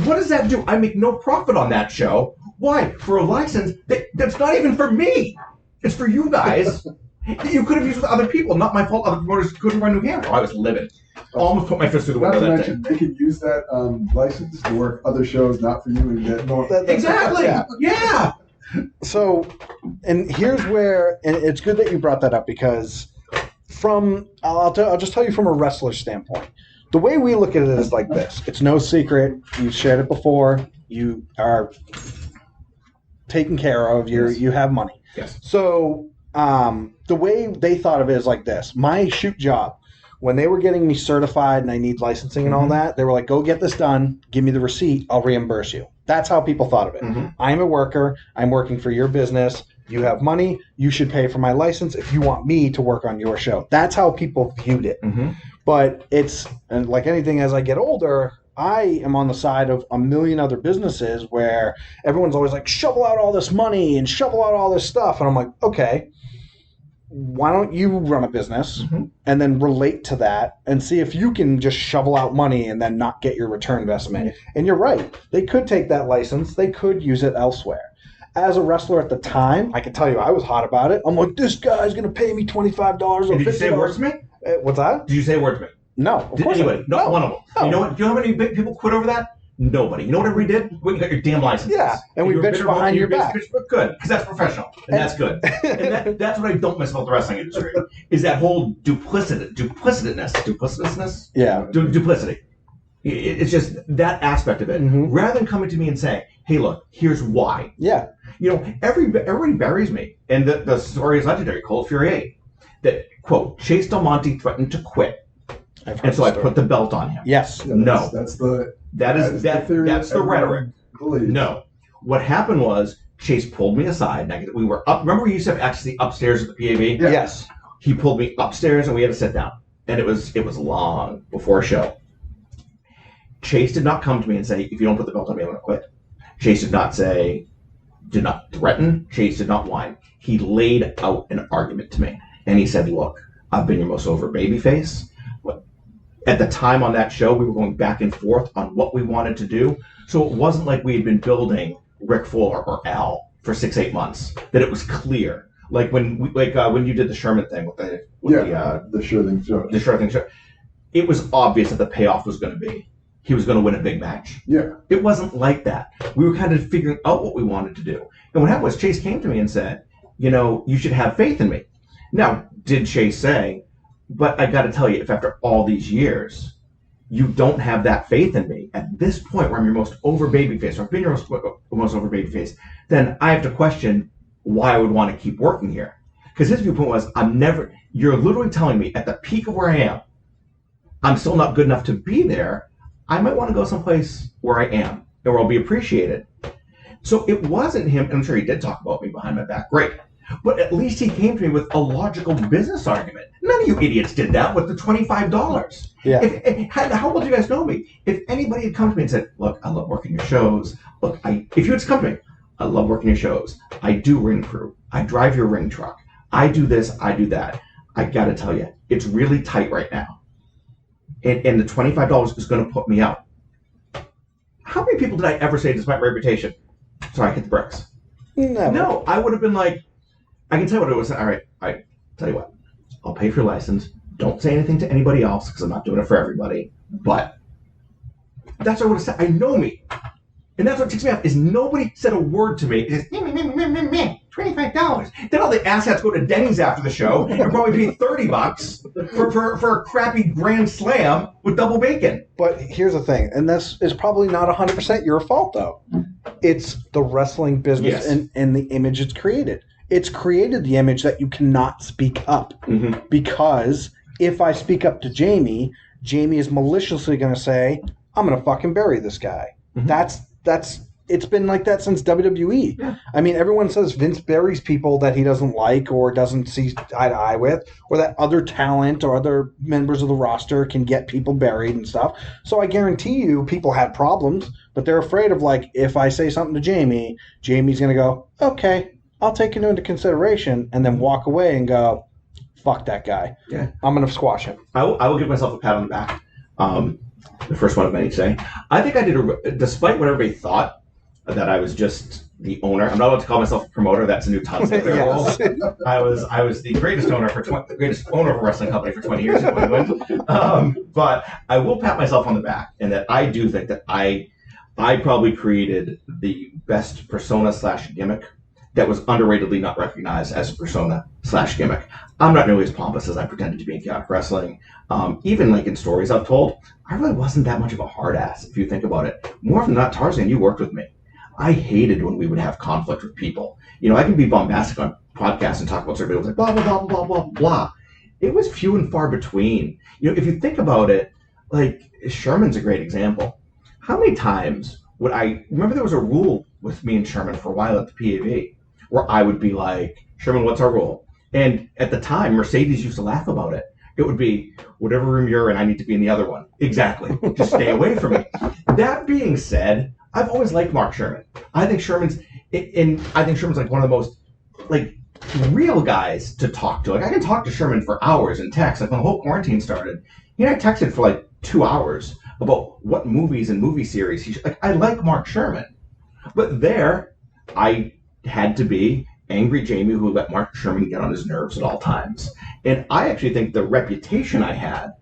What does that do? I make no profit on that show. Why? For a license that's not even for me. It's for you guys. You could have used with other people. Not my fault. Other promoters couldn't run New Hampshire. I was livid. Almost put my fist through the window that day. They could use that license to work other shows not for you and get more. Exactly. Yeah. So, and here's where, and it's good that you brought that up because I'll just tell you from a wrestler standpoint. The way we look at it is like this. It's no secret. You've shared it before. You are taken care of. You have money. Yes. So the way they thought of it is like this. My shoot job, when they were getting me certified and I need licensing and all that, they were like, go get this done. Give me the receipt. I'll reimburse you. That's how people thought of it. I'm a worker. I'm working for your business. You have money. You should pay for my license if you want me to work on your show. That's how people viewed it. But and like anything, as I get older, I am on the side of a million other businesses where everyone's always like, shovel out all this money and shovel out all this stuff. And I'm like, okay, why don't you run a business and then relate to that and see if you can just shovel out money and then not get your return investment. And you're right. They could take that license. They could use it elsewhere. As a wrestler at the time, I can tell you I was hot about it. I'm like, this guy's going to pay me $25 or $50. Did you say words to me? What's that? Did you say words to me? No, of course anybody. Not one of them. No. You know what? Do you know how many big people quit over that? Nobody. You know what we did? We got your damn licenses. Yeah, and we bitched behind your back. Good, because that's professional, and that's good. And that's what I don't miss about the wrestling industry, is that whole duplicitousness. Yeah. Duplicity. It's just that aspect of it. Rather than coming to me and saying, hey, look, here's why. Yeah. You know, everybody buries me. And the story is legendary, Cold Fury 8, that, quote, Chase Del Monte threatened to quit. And so I put the belt on him. Yes. No. That's the rhetoric. No. What happened was Chase pulled me aside. We were up. Remember we used to have access to the upstairs at the PAV? Yeah. Yes. He pulled me upstairs and we had to sit down. And it was long before a show. Chase did not come to me and say, if you don't put the belt on me, I'm going to quit. Chase did not threaten. Chase did not whine. He laid out an argument to me. And he said, look, I've been your most over babyface. At the time on that show, we were going back and forth on what we wanted to do. So it wasn't like we had been building Ric Flair or Al for 6-8 months. That it was clear. Like when you did the Sherman thing with the Sure Thing show. The Sure Thing show. It was obvious that the payoff was going to be he was going to win a big match. Yeah. It wasn't like that. We were kind of figuring out what we wanted to do. And what happened was Chase came to me and said, you know, you should have faith in me. Now, did Chase say, but I got to tell you, if after all these years, you don't have that faith in me, at this point where I'm your most over babyface, or I've been your most over babyface, then I have to question why I would want to keep working here. Because his viewpoint was, you're literally telling me at the peak of where I am, I'm still not good enough to be there. I might want to go someplace where I am and where I'll be appreciated. So it wasn't him, and I'm sure he did talk about me behind my back, great. But at least he came to me with a logical business argument. None of you idiots did that with the $25. Yeah. How well do you guys know me? If anybody had come to me and said, look, I love working your shows. Look, if you had come to me, I love working your shows. I do ring crew. I drive your ring truck. I do this. I do that. I got to tell you, it's really tight right now. And the $25 is going to put me out. How many people did I ever say, despite my reputation, sorry, I hit the bricks? Never. No, I would have been like, I can tell you what it was. All right, tell you what. I'll pay for your license. Don't say anything to anybody else because I'm not doing it for everybody. But that's what I would have said. I know me. And that's what ticks me off is nobody said a word to me. It's $25. Then all the asshats go to Denny's after the show and probably pay $30 for a crappy Grand Slam with double bacon. But here's the thing, and this is probably not 100% your fault, though. It's the wrestling business and the image it's created. It's created the image that you cannot speak up. Because if I speak up to Jamie, Jamie is maliciously going to say, I'm going to fucking bury this guy. That's it's been like that since WWE. Yeah. I mean, everyone says Vince buries people that he doesn't like or doesn't see eye to eye with, or that other talent or other members of the roster can get people buried and stuff. So I guarantee you people have problems, but they're afraid of, like, if I say something to Jamie, Jamie's going to go, okay, I'll take it into consideration, and then walk away and go, fuck that guy. Yeah, I'm going to squash him. I will give myself a pat on the back. The first one of many today. I think I did, despite what everybody thought, that I was just the owner. I'm not allowed to call myself a promoter. That's a new Todd Sinclair role. I was the greatest owner the greatest owner of a wrestling company for 20 years in New England. But I will pat myself on the back, and that I do think that I probably created the best persona / gimmick that was underratedly not recognized as a persona / gimmick. I'm not nearly as pompous as I pretended to be in Chaotic Wrestling. Even like in stories I've told, I really wasn't that much of a hard ass, if you think about it. More often than not, Tarzan, you worked with me. I hated when we would have conflict with people. You know, I can be bombastic on podcasts and talk about certain people like blah, blah, blah, blah, blah, blah. It was few and far between. You know, if you think about it, like, Sherman's a great example. How many times would I remember there was a rule with me and Sherman for a while at the PAV where I would be like, Sherman, what's our rule? And at the time, Mercedes used to laugh about it. It would be, whatever room you're in, I need to be in the other one. Exactly. Just stay away from me. That being said, I've always liked Mark Sherman. I think Sherman's like one of the most, like, real guys to talk to. Like, I can talk to Sherman for hours and text. Like, when the whole quarantine started, he and I texted for like 2 hours about what movies and movie series I like Mark Sherman. But there, I had to be angry Jamie who let Mark Sherman get on his nerves at all times. And I actually think the reputation I had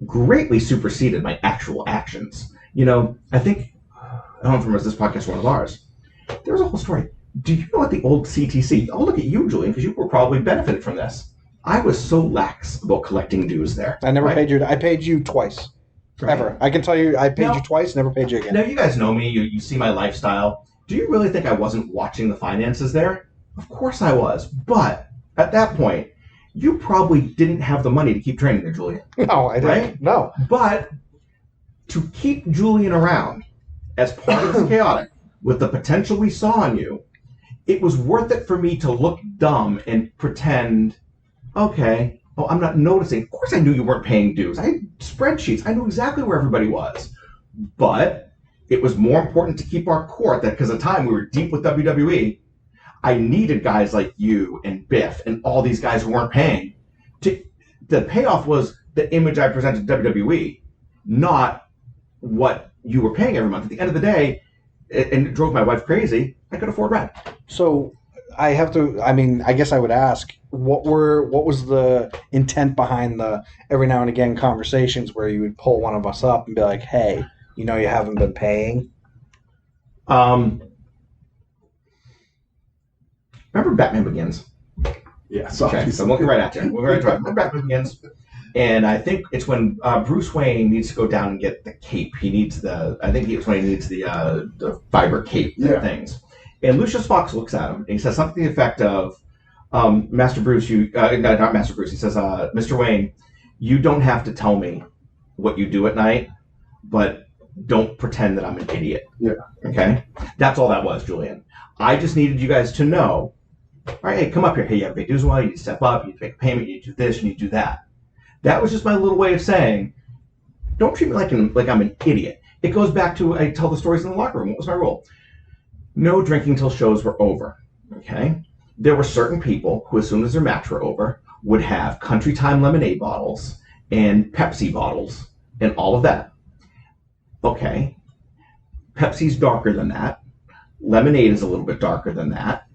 greatly superseded my actual actions. You know, I think, I don't remember if this podcast or one of ours, there was a whole story. Do you know what the old CTC, I'll look at you, Julian, because you were probably benefited from this. I was so lax about collecting dues there. I never paid you. I paid you twice. Right. Ever. I can tell you I paid you twice, never paid you again. Now, you guys know me. You see my lifestyle. Do you really think I wasn't watching the finances there? Of course I was. But at that point, you probably didn't have the money to keep training there, Julian. No, I didn't. Right? No. But to keep Julian around as part of the Chaotic, with the potential we saw in you, it was worth it for me to look dumb and pretend, okay, oh, I'm not noticing. Of course I knew you weren't paying dues. I had spreadsheets. I knew exactly where everybody was. But it was more important to keep our court that because at the time we were deep with WWE, I needed guys like you and Biff and all these guys who weren't paying. The payoff was the image I presented to WWE, not what you were paying every month. At the end of the day, and it drove my wife crazy, I could afford rent. So I guess I would ask, what was the intent behind the every now and again conversations where you would pull one of us up and be like, hey, you know you haven't been paying? Remember Batman Begins? Yeah. Okay, so I'm looking right at you. Remember Batman Begins? And I think it's when Bruce Wayne needs to go down and get the cape. He needs I think it's when he needs the fiber cape things. And Lucius Fox looks at him and he says something to the effect of, Master Bruce, not Master Bruce, he says, Mr. Wayne, you don't have to tell me what you do at night, but don't pretend that I'm an idiot. Yeah. Okay? That's all that was, Julian. I just needed you guys to know, all right, hey, come up here. Hey, you have to pay dues well, you need to step up, you need to make a payment, you need to do this, you need to do that. That was just my little way of saying, don't treat me like I'm an idiot. It goes back to, I tell the stories in the locker room. What was my rule? No drinking till shows were over, okay? There were certain people who, as soon as their match were over, would have Country Time lemonade bottles and Pepsi bottles and all of that. Okay, Pepsi's darker than that. Lemonade is a little bit darker than that.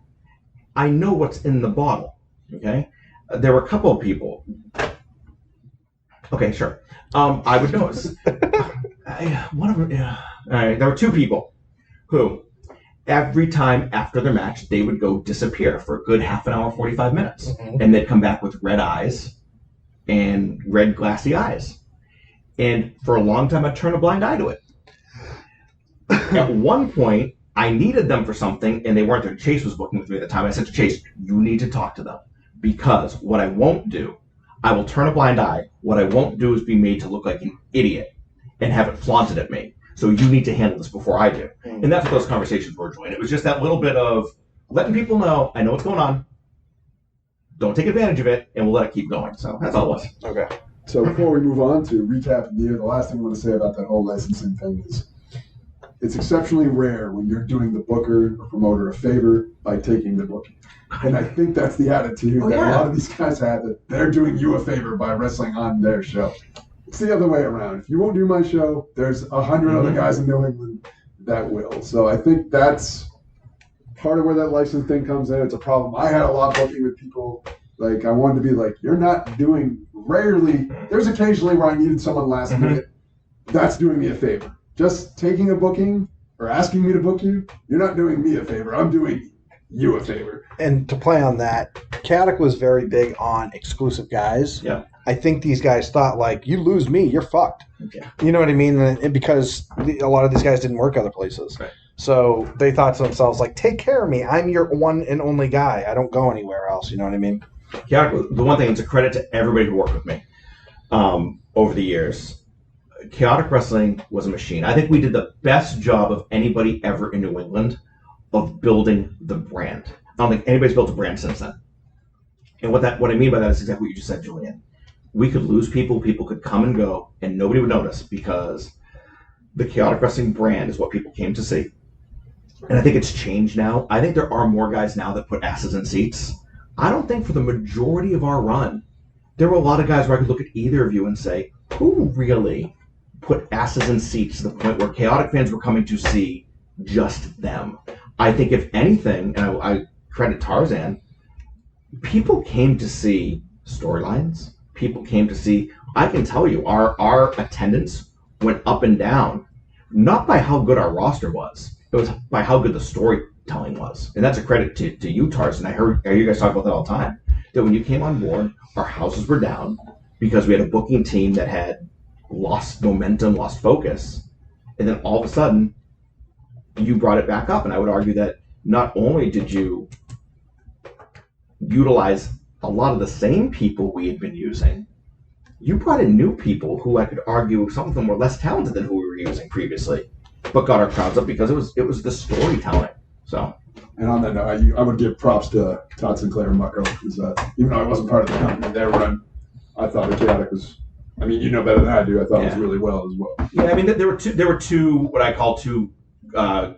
I know what's in the bottle, okay? there were a couple of people. Okay, sure. I would notice. One of them. Yeah. All right, there were two people who, every time after their match, they would go disappear for a good half an hour, 45 minutes, and they'd come back with red eyes and red glassy eyes. And for a long time, I'd turn a blind eye to it. At one point, I needed them for something, and they weren't there. Chase was booking with me at the time. I said to Chase, you need to talk to them, because what I won't do, I will turn a blind eye. What I won't do is be made to look like an idiot and have it flaunted at me. So you need to handle this before I do. And that's what those conversations were, Julian. It was just that little bit of letting people know, I know what's going on. Don't take advantage of it, and we'll let it keep going. So that's all it was. Okay. So before we move on to recap the year, the last thing I want to say about that whole licensing thing is it's exceptionally rare when you're doing the booker or promoter a favor by taking the booking. And I think that's the attitude that a lot of these guys have, that they're doing you a favor by wrestling on their show. It's the other way around. If you won't do my show, there's 100 other guys in New England that will. So I think that's part of where that license thing comes in. It's a problem. I had a lot of booking with people. Like, I wanted to be like, you're not doing, rarely, there's occasionally where I needed someone last minute. That's doing me a favor. Just taking a booking or asking me to book you, you're not doing me a favor. I'm doing you a favor. And to play on that, Chaotic was very big on exclusive guys. Yeah. I think these guys thought, like, you lose me, you're fucked. Okay. You know what I mean? And because a lot of these guys didn't work other places. Right. So they thought to themselves, like, take care of me. I'm your one and only guy. I don't go anywhere else. You know what I mean? Chaotic, the one thing, it's a credit to everybody who worked with me over the years. Chaotic Wrestling was a machine. I think we did the best job of anybody ever in New England of building the brand. I don't think anybody's built a brand since then. And what I mean by that is exactly what you just said, Julian. We could lose people could come and go, and nobody would notice, because the Chaotic Wrestling brand is what people came to see. And I think it's changed now. I think there are more guys now that put asses in seats. I don't think for the majority of our run, there were a lot of guys where I could look at either of you and say, who really put asses in seats to the point where Chaotic fans were coming to see just them? I think if anything, and I credit Tarzan, people came to see storylines. People came to see, I can tell you, our attendance went up and down, not by how good our roster was. It was by how good the storytelling was. And that's a credit to you, Tarzan. I hear you guys talk about that all the time. That when you came on board, our houses were down because we had a booking team that had lost momentum, lost focus. And then all of a sudden, you brought it back up. And I would argue that not only did you utilize a lot of the same people we had been using, you brought in new people who I could argue some of them were less talented than who we were using previously, but got our crowds up because it was the storytelling. So, and on that note, I would give props to Todd Sinclair and Mucko, because even though I wasn't part of the company, their run, I thought the Chaotic was, I mean, you know better than I do, I thought it was really well as well. Yeah, I mean, there were two what I call two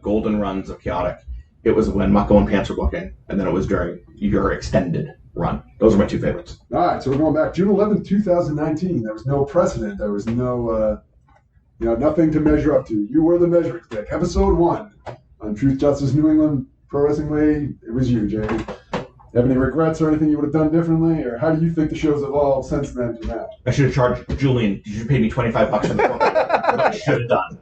golden runs of Chaotic. It was when Mucko and Pants were booking, and then it was during your extended run. Those are my two favorites. All right, so we're going back June 11th, 2019. There was no precedent. There was no, nothing to measure up to. You were the measuring stick. Episode 1 on Truth, Justice, New England Pro Wrestling Way. It was you, Jamie. Have any regrets or anything you would have done differently, or how do you think the show's evolved since then to now? I should have charged Julian. You should have paid me $25 for the book. What I should have done.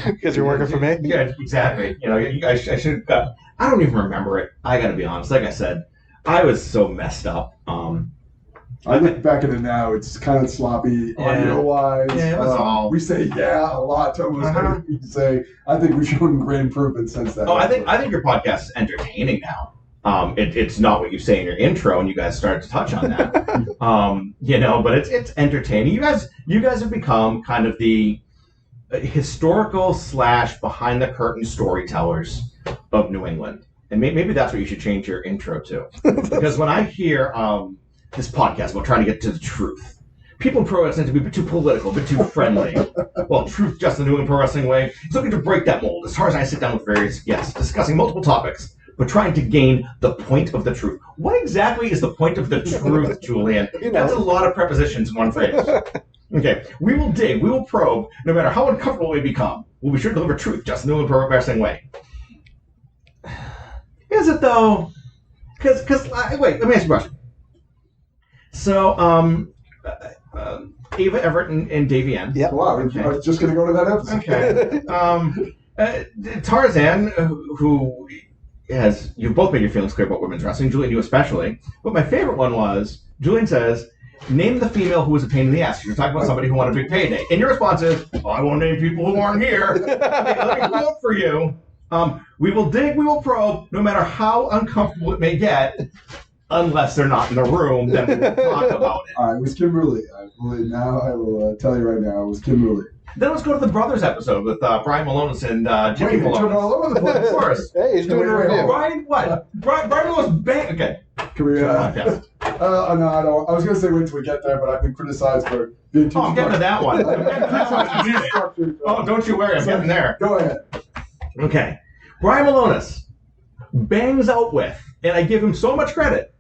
Because you're working for me? Yeah, exactly. I should have got. I don't even remember it. I got to be honest. Like I said, I was so messed up. I look back at it now, it's kind of sloppy audio-wise. Yeah, it was all... We say yeah a lot to almost everything we say. I think we've shown great improvement since then. Oh, I think your podcast is entertaining now. It's not what you say in your intro, and you guys started to touch on that. But it's entertaining. You guys have become kind of the historical / behind the curtain storytellers of New England. And maybe that's what you should change your intro to. Because when I hear this podcast about trying to get to the truth, people in pro wrestling tend to be a bit too political, a bit too friendly. Well, Truth, Just the New England Pro Wrestling Way is looking to break that mold. As far as I sit down with various guests, discussing multiple topics, but trying to gain the point of the truth. What exactly is the point of the truth, Julian? That's a lot of prepositions in one phrase. Okay, we will dig, we will probe, no matter how uncomfortable we become. We'll be sure to deliver truth, just the New England Pro Wrestling Way. Is it though? Because wait, let me ask you a question. So, Ava Everett and Davey N. Yep. Wow, Okay. I was just going to go to that episode. Okay. Tarzan, who has, you've both made your feelings clear about women's wrestling, Julian, you especially. But my favorite one was, Julian says, name the female who was a pain in the ass. You're talking about somebody who wanted a big payday. And your response is, oh, I won't name people who aren't here. Okay, let me quote for you. We will dig, we will probe, no matter how uncomfortable it may get, unless they're not in the room, then we will talk about it. All right, it was Kimberly. I will tell you right now, it was Kimberly. Then let's go to the Brothers episode with Brian Malonis and Jimmy Wait, you turned Malonis. all over the place. Of course. Hey, he's doing a review. Brian, what? Brian Malonis bang. Okay. Can we, no, I don't. I was going to say wait till we get there, but I've been criticized for being too I'm getting to that one. Oh, don't you worry. I'm getting there. Go ahead. Okay. Brian Malonis bangs out with, and I give him so much credit,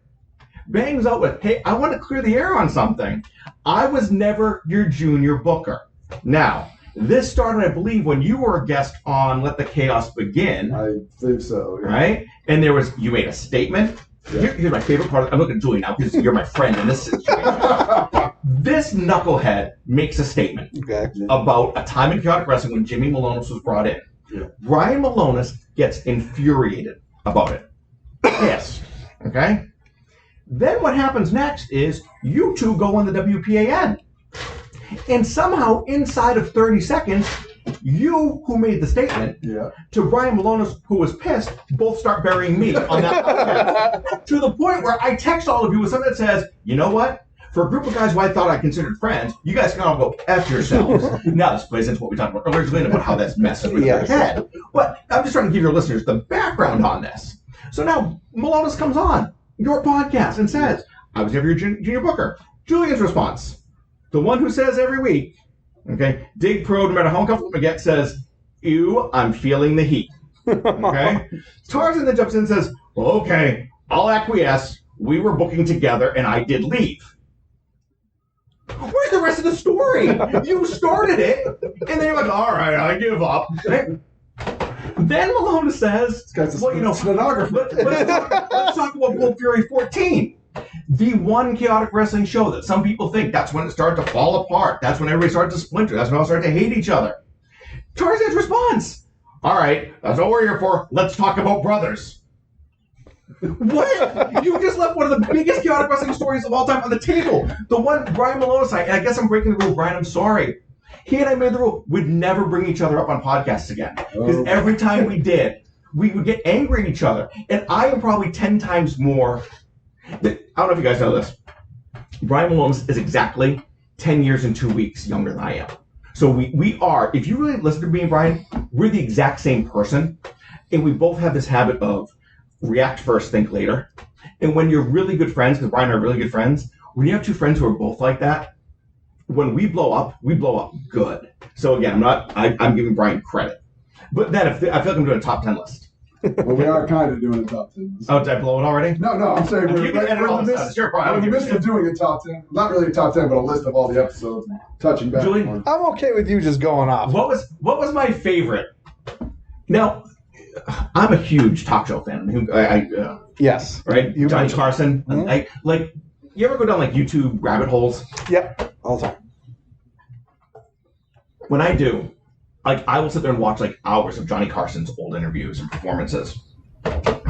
bangs out with, hey, I want to clear the air on something. I was never your junior booker. Now, this started, I believe, when you were a guest on Let the Chaos Begin. I believe so. Yeah. Right? And you made a statement. Yeah. Here's my favorite part. I'm looking at Julie now because you're my friend in this situation. This knucklehead makes a statement about a time in Chaotic Wrestling when Jimmy Malonis was brought in. Yeah. Brian Malonis gets infuriated about it. Pissed. Okay? Then what happens next is you two go on the WPAN. And somehow, inside of 30 seconds, you, who made the statement, to Brian Malonis, who was pissed, both start burying me on that podcast. To the point where I text all of you with something that says, you know what? For a group of guys who I thought I considered friends, you guys can all go F yourselves. Now this plays into what we talked about earlier, Julian, about how that's messing with your head. But I'm just trying to give your listeners the background on this. So now Malonis comes on your podcast and says, I was never your junior booker. Julian's response. The one who says every week, okay, dig pro, no matter how uncomfortable it gets, says, ew, I'm feeling the heat. Okay? Tarzan then jumps in and says, well, okay, I'll acquiesce. We were booking together and I did leave. Where's the rest of the story? You started it, and then you're like, all right, I give up. Then Malone says, well, you know, let's talk about World Fury 14. The one Chaotic Wrestling show that some people think that's when it started to fall apart. That's when everybody started to splinter. That's when they all started to hate each other. Tarzan's response, all right, that's what we're here for. Let's talk about brothers. What? You just left one of the biggest Chaotic Wrestling stories of all time on the table. The one Brian Malonis, and I guess I'm breaking the rule, Brian, I'm sorry. He and I made the rule, we'd never bring each other up on podcasts again. Because every time we did, we would get angry at each other. And I am probably 10 times more... I don't know if you guys know this. Brian Malonis is exactly 10 years and 2 weeks younger than I am. So we are, if you really listen to me and Brian, we're the exact same person. And we both have this habit of react first, think later. And when you're really good friends, because Brian and I are really good friends, when you have two friends who are both like that, when we blow up good. So again, I'm giving Brian credit. But then I feel like I'm doing a top 10 list. Well, we are kind of doing a top 10. Oh, did I blow it already? No, I'm saying we're in the midst of doing a top 10. Not really a top 10, but a list of all the episodes and touching back. Julian, I'm okay with you just going off. What was my favorite? Now, I'm a huge talk show fan. Yes. Right? Johnny Carson. Mm-hmm. Like, you ever go down like YouTube rabbit holes? Yep. All the time. When I do, like, I will sit there and watch like hours of Johnny Carson's old interviews and performances.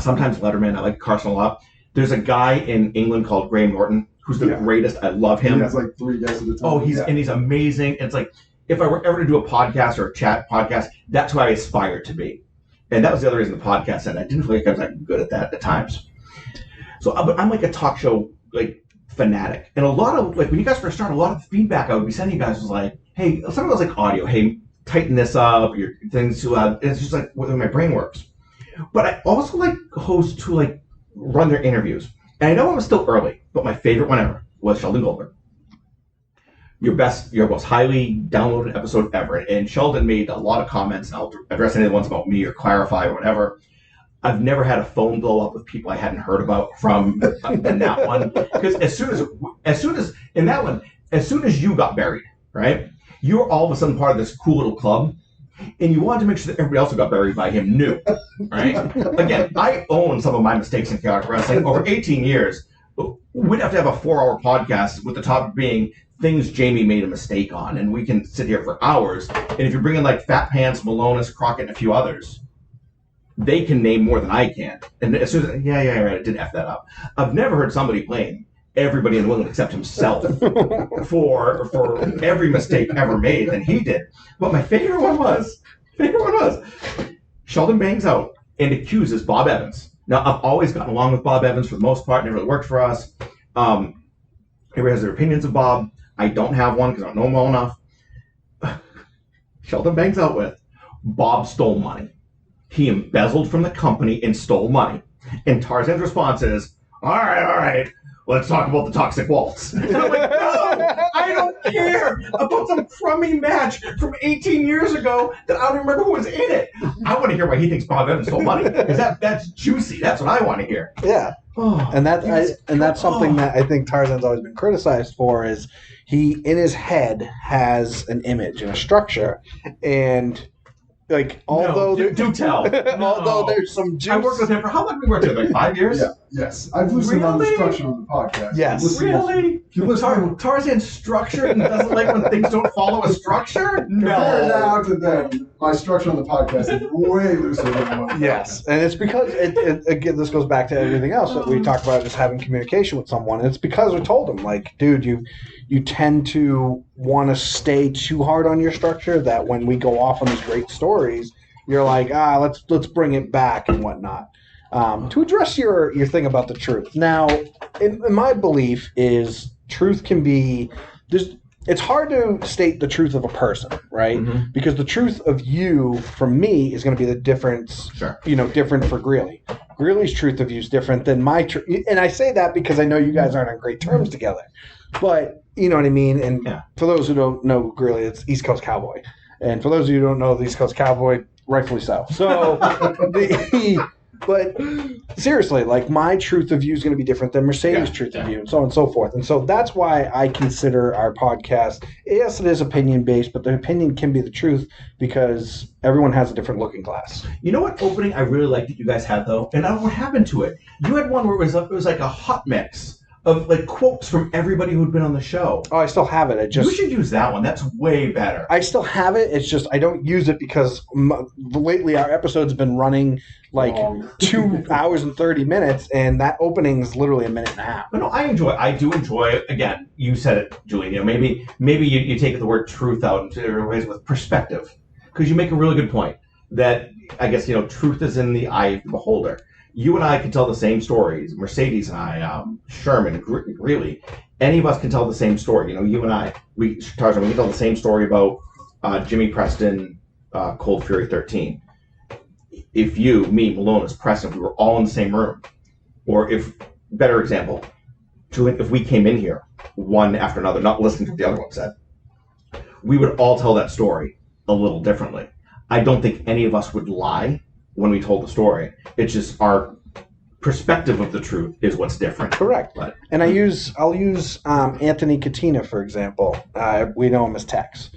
Sometimes Letterman. I like Carson a lot. There's a guy in England called Graham Norton who's the greatest. I love him. He has like 3 guests at a time. Oh, he's amazing. It's like, if I were ever to do a podcast or a chat podcast, that's who I aspired to be. And that was the other reason the podcast said I didn't feel like I was like good at that at times. So, but I'm like a talk show like fanatic, and a lot of like when you guys first started, a lot of the feedback I would be sending you guys was like, "Hey," some of it was like audio. "Hey, tighten this up. Your thing's too loud." It's just like whether my brain works. But I also like hosts who like run their interviews, and I know it was still early, but my favorite one ever was Sheldon Goldberg. Your most highly downloaded episode ever. And Sheldon made a lot of comments, and I'll address any of the ones about me or clarify or whatever. I've never had a phone blow up with people I hadn't heard about from in that one. Because as soon as you got buried, right, you were all of a sudden part of this cool little club, and you wanted to make sure that everybody else who got buried by him knew, right? Again, I own some of my mistakes in Chaotic Wrestling over 18 years. we'd have to have a 4-hour podcast with the topic being things Jamie made a mistake on, and we can sit here for hours. And if you bring in like Fat Pants, Malonis, Crockett, and a few others, they can name more than I can. And as soon as right, I did F that up. I've never heard somebody blame everybody in New England except himself for every mistake ever made than he did. But my favorite one was Sheldon bangs out and accuses Bob Evans. Now, I've always gotten along with Bob Evans for the most part. Never really worked for us. Everybody has their opinions of Bob. I don't have one because I don't know him well enough. Sheldon bangs out with Bob stole money. He embezzled from the company and stole money. And Tarzan's response is, all right, let's talk about the Toxic Waltz. And I'm like, no, I don't care about some crummy match from 18 years ago that I don't remember who was in it. I want to hear why he thinks Bob Evans stole money, because that's juicy. That's what I want to hear. Yeah. And that's something that I think Tarzan's always been criticized for, is he, in his head, has an image and a structure, and like, although do tell. Although there's some juice. I worked with him for how long? We worked together, like 5 years. Yeah. Yes, I've listened on the structure on the podcast. Yes, really. Tarzan's structured and doesn't like when things don't follow a structure. Compared now to then, my structure on the podcast is way looser than what. Yes, and it's because again, this goes back to everything else that we talked about, just having communication with someone. And it's because we told him, like, dude, you tend to want to stay too hard on your structure, that when we go off on these great stories, you're like, let's bring it back and whatnot. To address your thing about the truth. Now, in my belief is truth can be it's hard to state the truth of a person, right? Mm-hmm. Because the truth of you from me is going to be the difference, different for Greeley. Greeley's truth of you is different than my truth. And I say that because I know you guys aren't on great terms together. But you know what I mean? And for those who don't know Greeley, it's East Coast Cowboy. And for those of you who don't know the East Coast Cowboy, rightfully so. So but seriously, like, my truth of you is going to be different than Mercedes' truth of you, and so on and so forth. And so that's why I consider our podcast, yes, it is opinion-based, but the opinion can be the truth because everyone has a different looking glass. You know what opening I really liked that you guys had, though? And I don't know what happened to it. You had one where it was like a hot mix of like quotes from everybody who'd been on the show. Oh, I still have it. You should use that one. That's way better. I still have it. It's just I don't use it because lately our episode's been running like 2 hours and 30 minutes, and that opening is literally a minute and a half. But no, I do enjoy. Again, you said it, Julian. You know, maybe you take the word truth out into ways with perspective, because you make a really good point that I guess truth is in the eye of the beholder. You and I can tell the same stories. Mercedes and I, Sherman, Greeley, any of us can tell the same story. You and I, Tarzan, we can tell the same story about Jimmy Preston, Cold Fury 13. If you, me, Malonis, Preston, if we were all in the same room, or better example, Julian, if we came in here one after another, not listening to what the other one said, we would all tell that story a little differently. I don't think any of us would lie when we told the story. It's just our perspective of the truth is what's different. Correct. And I'll use Anthony Katina, for example. We know him as Tex.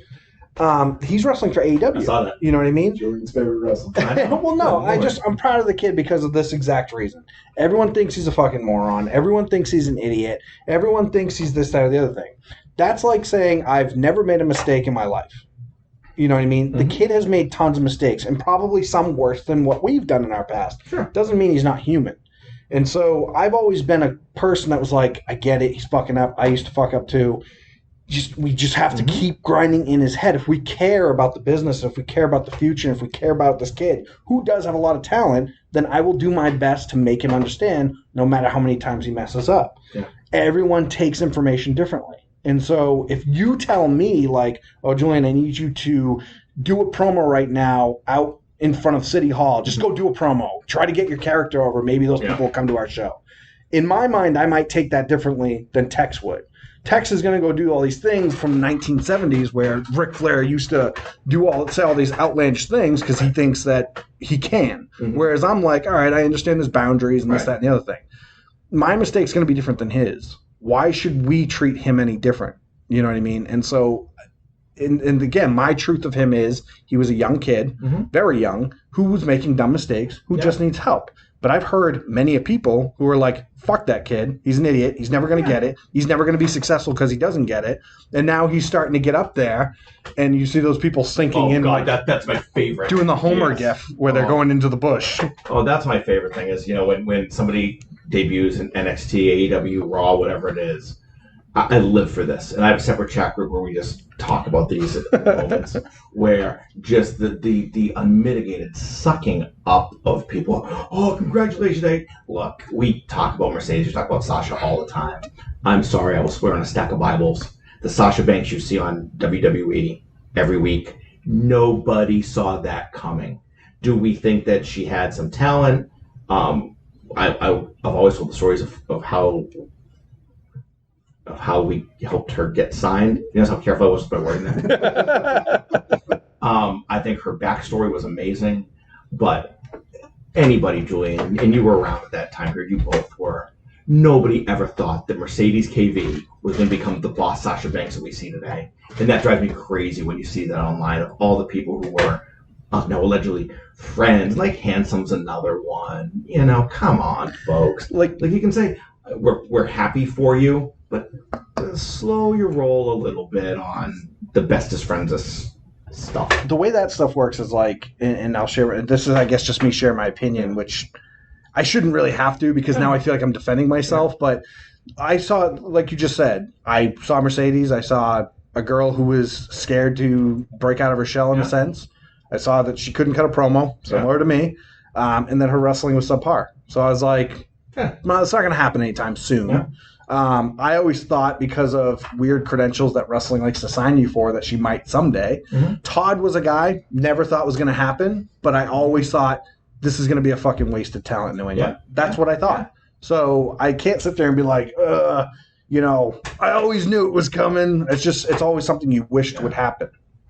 He's wrestling for AEW. I saw that. You know what I mean? Julian's favorite wrestler. Well, no, I'm proud of the kid because of this exact reason. Everyone thinks he's a fucking moron. Everyone thinks he's an idiot. Everyone thinks he's this, that, or the other thing. That's like saying I've never made a mistake in my life. You know what I mean? Mm-hmm. The kid has made tons of mistakes, and probably some worse than what we've done in our past. Sure. Doesn't mean he's not human. And so I've always been a person that was like, I get it, he's fucking up. I used to fuck up too. We just have to keep grinding in his head. If we care about the business, if we care about the future, if we care about this kid who does have a lot of talent, then I will do my best to make him understand no matter how many times he messes up. Yeah. Everyone takes information differently. And so if you tell me, like, oh, Julian, I need you to do a promo right now out in front of City Hall. Just go do a promo. Try to get your character over. Maybe those people will come to our show. In my mind, I might take that differently than Tex would. Tex is going to go do all these things from the 1970s where Ric Flair used to say all these outlandish things because he thinks that he can. Mm-hmm. Whereas I'm like, all right, I understand his boundaries and this, that, and the other thing. My mistake's going to be different than his. Why should we treat him any different? You know what I mean? And so and again, my truth of him is he was a young kid, very young, who was making dumb mistakes, who just needs help. But I've heard many of people who are like, fuck that kid. He's an idiot. He's never going to get it. He's never going to be successful because he doesn't get it. And now he's starting to get up there, and you see those people sinking in. God, that's my favorite. Doing the Homer gif where they're going into the bush. Oh, that's my favorite thing is, when somebody debuts in NXT, AEW, Raw, whatever it is, I live for this. And I have a separate chat group where we just talk about these moments where just the unmitigated sucking up of people. Oh, congratulations. Look, we talk about Mercedes, we talk about Sasha all the time. I'm sorry, I will swear on a stack of Bibles. The Sasha Banks you see on WWE every week, nobody saw that coming. Do we think that she had some talent? I've always told the stories of how we helped her get signed. You know how careful I was about wording that. I think her backstory was amazing, but anybody, Julian, and you were around at that time period, you both were. Nobody ever thought that Mercedes KV was going to become the boss Sasha Banks that we see today, and that drives me crazy when you see that online of all the people who were now allegedly friends. Like Handsome's another one. Come on, folks. Like you can say we're happy for you, but slow your roll a little bit on the bestest friends stuff. The way that stuff works is like, and I'll share, this is, I guess, just me sharing my opinion, which I shouldn't really have to because now I feel like I'm defending myself, but I saw, like you just said, I saw Mercedes, I saw a girl who was scared to break out of her shell in a sense. I saw that she couldn't cut a promo, similar to me, and that her wrestling was subpar. So I was like, well, it's not going to happen anytime soon. I always thought because of weird credentials that wrestling likes to sign you for that she might someday. Todd was a guy, never thought was going to happen, but I always thought this is going to be a fucking wasted talent in New England. That's what I thought. So I can't sit there and be like, I always knew it was coming. It's always something you wished would happen.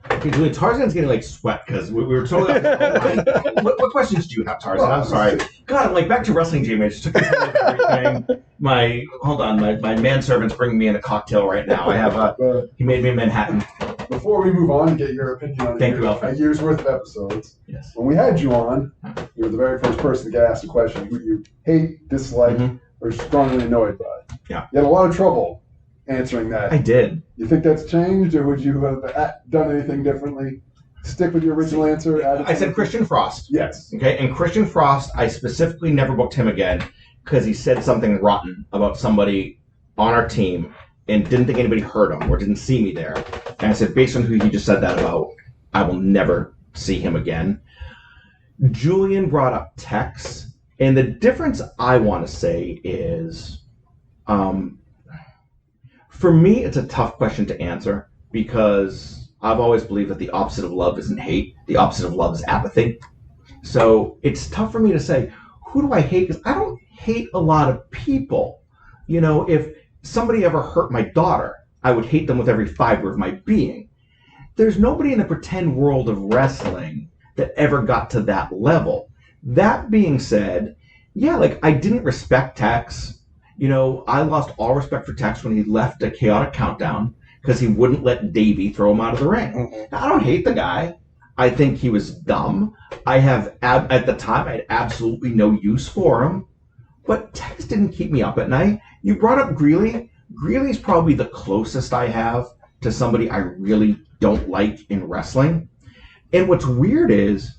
Okay, Julie, Tarzan's getting like sweat because we were totally off the line. What questions do you have, Tarzan? I'm sorry. God, I'm like back to wrestling, Jamie. I just took everything. My manservant's bringing me in a cocktail right now. I have he made me a Manhattan. Before we move on and get your opinion on a year's worth of episodes, when we had you on, you were the very first person to get asked a question who you hate, dislike, or strongly annoyed by. Yeah. You had a lot of trouble answering that. I did. You think that's changed, or would you have done anything differently? Stick with your original answer? I said Christian Frost. Yes. Okay, and Christian Frost, I specifically never booked him again because he said something rotten about somebody on our team and didn't think anybody heard him or didn't see me there. And I said, based on who he just said that about, I will never see him again. Julian brought up Tex, and the difference I want to say is, for me, it's a tough question to answer because I've always believed that the opposite of love isn't hate. The opposite of love is apathy. So it's tough for me to say, who do I hate? Because I don't hate a lot of people. If somebody ever hurt my daughter, I would hate them with every fiber of my being. There's nobody in the pretend world of wrestling that ever got to that level. That being said, I didn't respect Tex. I lost all respect for Tex when he left a Chaotic Countdown because he wouldn't let Davey throw him out of the ring. I don't hate the guy. I think he was dumb. At the time, I had absolutely no use for him. But Tex didn't keep me up at night. You brought up Greeley. Greeley's probably the closest I have to somebody I really don't like in wrestling. And what's weird is,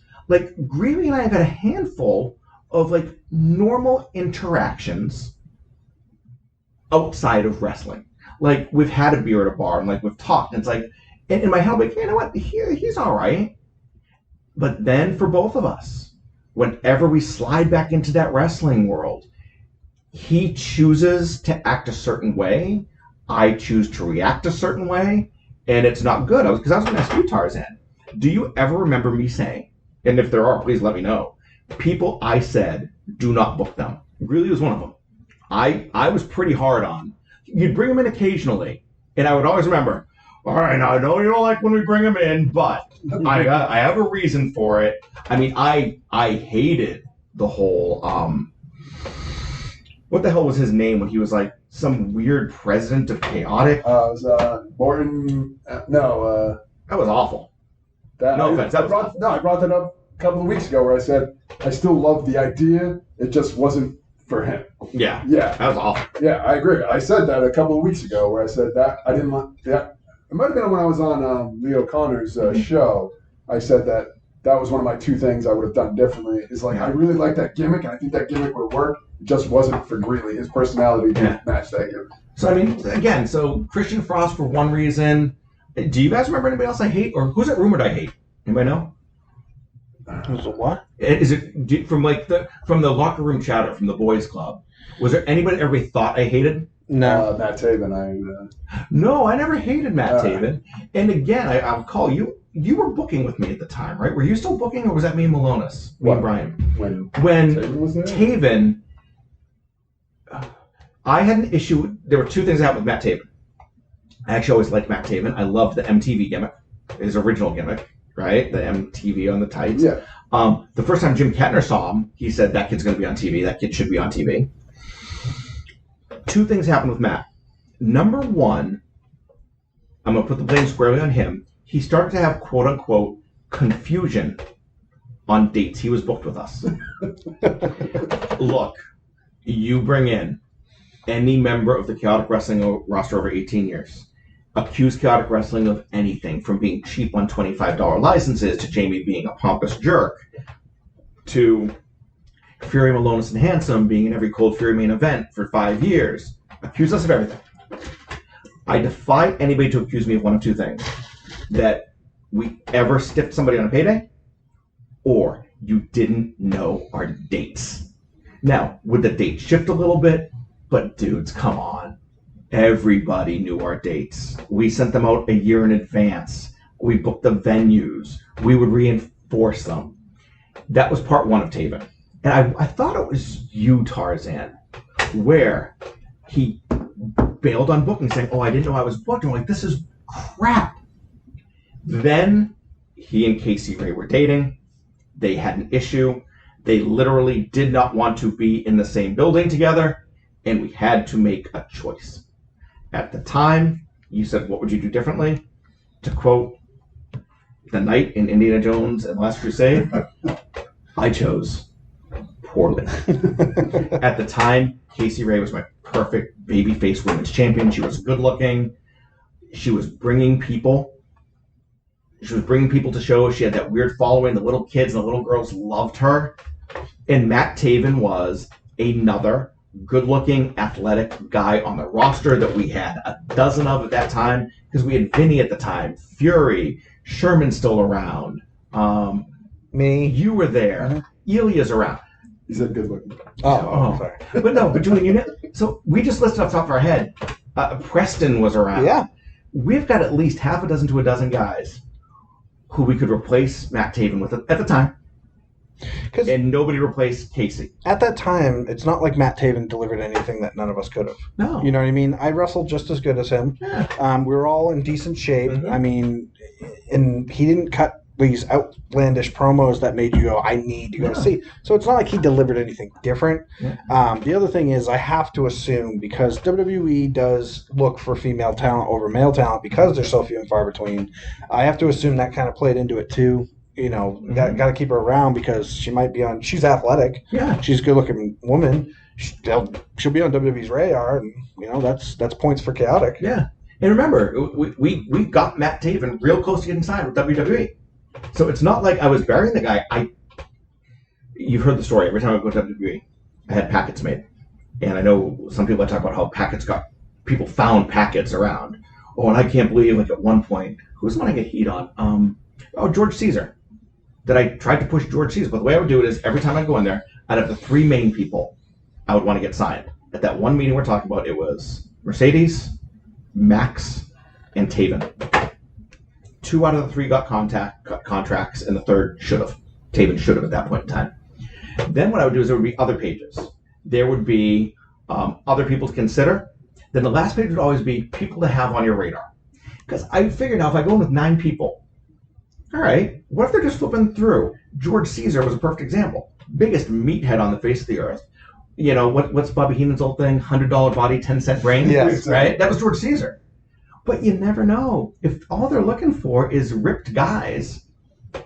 Greeley and I have had a handful of, normal interactions outside of wrestling. We've had a beer at a bar and, we've talked. And it's like, in my head, I'm like, you know what? He's all right. But then for both of us, whenever we slide back into that wrestling world, he chooses to act a certain way. I choose to react a certain way. And it's not good. Because I was going to ask you, Tarzan, do you ever remember me saying, and if there are, please let me know, people I said, do not book them. Greeley was one of them. I was pretty hard on. You'd bring him in occasionally, and I would always remember, all right, now I know you don't like when we bring him in, but I have a reason for it. I mean, I hated the whole, what the hell was his name when he was like some weird president of Chaotic? It was Morton, That was awful. No offense. I brought that up a couple of weeks ago where I said I still love the idea. It just wasn't for him. Yeah. Yeah. That was awful. Yeah, I agree. I said that a couple of weeks ago where I said that I didn't want that. It might have been when I was on Leo Connor's show. I said that was one of my two things I would have done differently. Is like I really like that gimmick, and I think that gimmick would work. It just wasn't for Greeley. His personality didn't match that gimmick. So I mean, again, Christian Frost for one reason. Do you guys remember anybody else I hate, or who's it rumored I hate? Anybody know? Was it what? Is it from the locker room chatter from the boys' club? Was there anybody that everybody thought I hated? No. Matt Taven. No, I never hated Matt Taven. And again, I'll call you. You were booking with me at the time, right? Were you still booking, or was that me and Malonis? Me and Brian. When Taven was there? Taven, I had an issue. There were two things that happened with Matt Taven. I actually always liked Matt Taven. I loved the MTV gimmick, his original gimmick, right? The MTV on the tights. Yeah. The first time Jim Kettner saw him, he said, that kid's going to be on TV. That kid should be on TV. Two things happened with Matt. Number one, I'm going to put the blame squarely on him. He started to have, quote unquote, confusion on dates he was booked with us. Look, you bring in any member of the Chaotic Wrestling roster over 18 years, accuse Chaotic Wrestling of anything from being cheap on $25 licenses to Jamie being a pompous jerk to Fury, Malonis, and Handsome being in every Cold Fury main event for 5 years. Accuse us of everything. I defy anybody to accuse me of one of two things. That we ever stiffed somebody on a payday, or you didn't know our dates. Now, would the date shift a little bit? But dudes, come on. Everybody knew our dates. We sent them out a year in advance. We booked the venues. We would reinforce them. That was part one of Taven. And I thought it was you, Tarzan, where he bailed on booking, saying, oh, I didn't know I was booked. I'm like, this is crap. Then he and Casey Ray were dating. They had an issue. They literally did not want to be in the same building together, and we had to make a choice. At the time, you said, what would you do differently? To quote the knight in Indiana Jones and the Last Crusade, I chose poorly. At the time, Casey Ray was my perfect babyface women's champion. She was good looking. She was bringing people to shows. She had that weird following. The little kids and the little girls loved her. And Matt Taven was another good-looking, athletic guy on the roster that we had a dozen of at that time, because we had Vinny at the time, Fury, Sherman's still around. Me. You were there. Ilya's around. He said good-looking. Oh, sorry. But Julian, so we just listed off the top of our head. Preston was around. Yeah. We've got at least half a dozen to a dozen guys who we could replace Matt Taven with at the time. And nobody replaced Casey. At that time, it's not like Matt Taven delivered anything that none of us could have. No. You know what I mean? I wrestled just as good as him. Yeah. We were all in decent shape. Mm-hmm. I mean, and he didn't cut these outlandish promos that made you go, I need to go see. So it's not like he delivered anything different. Yeah. The other thing is I have to assume, because WWE does look for female talent over male talent because they're so few and far between, I have to assume that kind of played into it too. You know, got to keep her around because she might be on. She's athletic. Yeah, she's a good-looking woman. She'll be on WWE's radar, and you know that's points for Chaotic. Yeah, and remember, we got Matt Taven real close to getting signed with WWE, so it's not like I was burying the guy. You've heard the story. Every time I go to WWE, I had packets made, and I know some people talk about how people found packets around. Oh, and I can't believe, like at one point, who's the one I get heat on? George Caesar. That I tried to push George Caesar, but the way I would do it is every time I go in there, out of the three main people I would want to get signed. At that one meeting we're talking about, it was Mercedes, Max, and Taven. 2 out of the 3 got contracts, and the third should have. Taven should have at that point in time. Then what I would do is there would be other pages. There would be other people to consider. Then the last page would always be people to have on your radar. Because I figured now if I go in with 9 people, all right, what if they're just flipping through? George Caesar was a perfect example. Biggest meathead on the face of the earth. You know, what's Bobby Heenan's old thing? $100 body, 10-cent brain? Yes. Right? That was George Caesar. But you never know. If all they're looking for is ripped guys,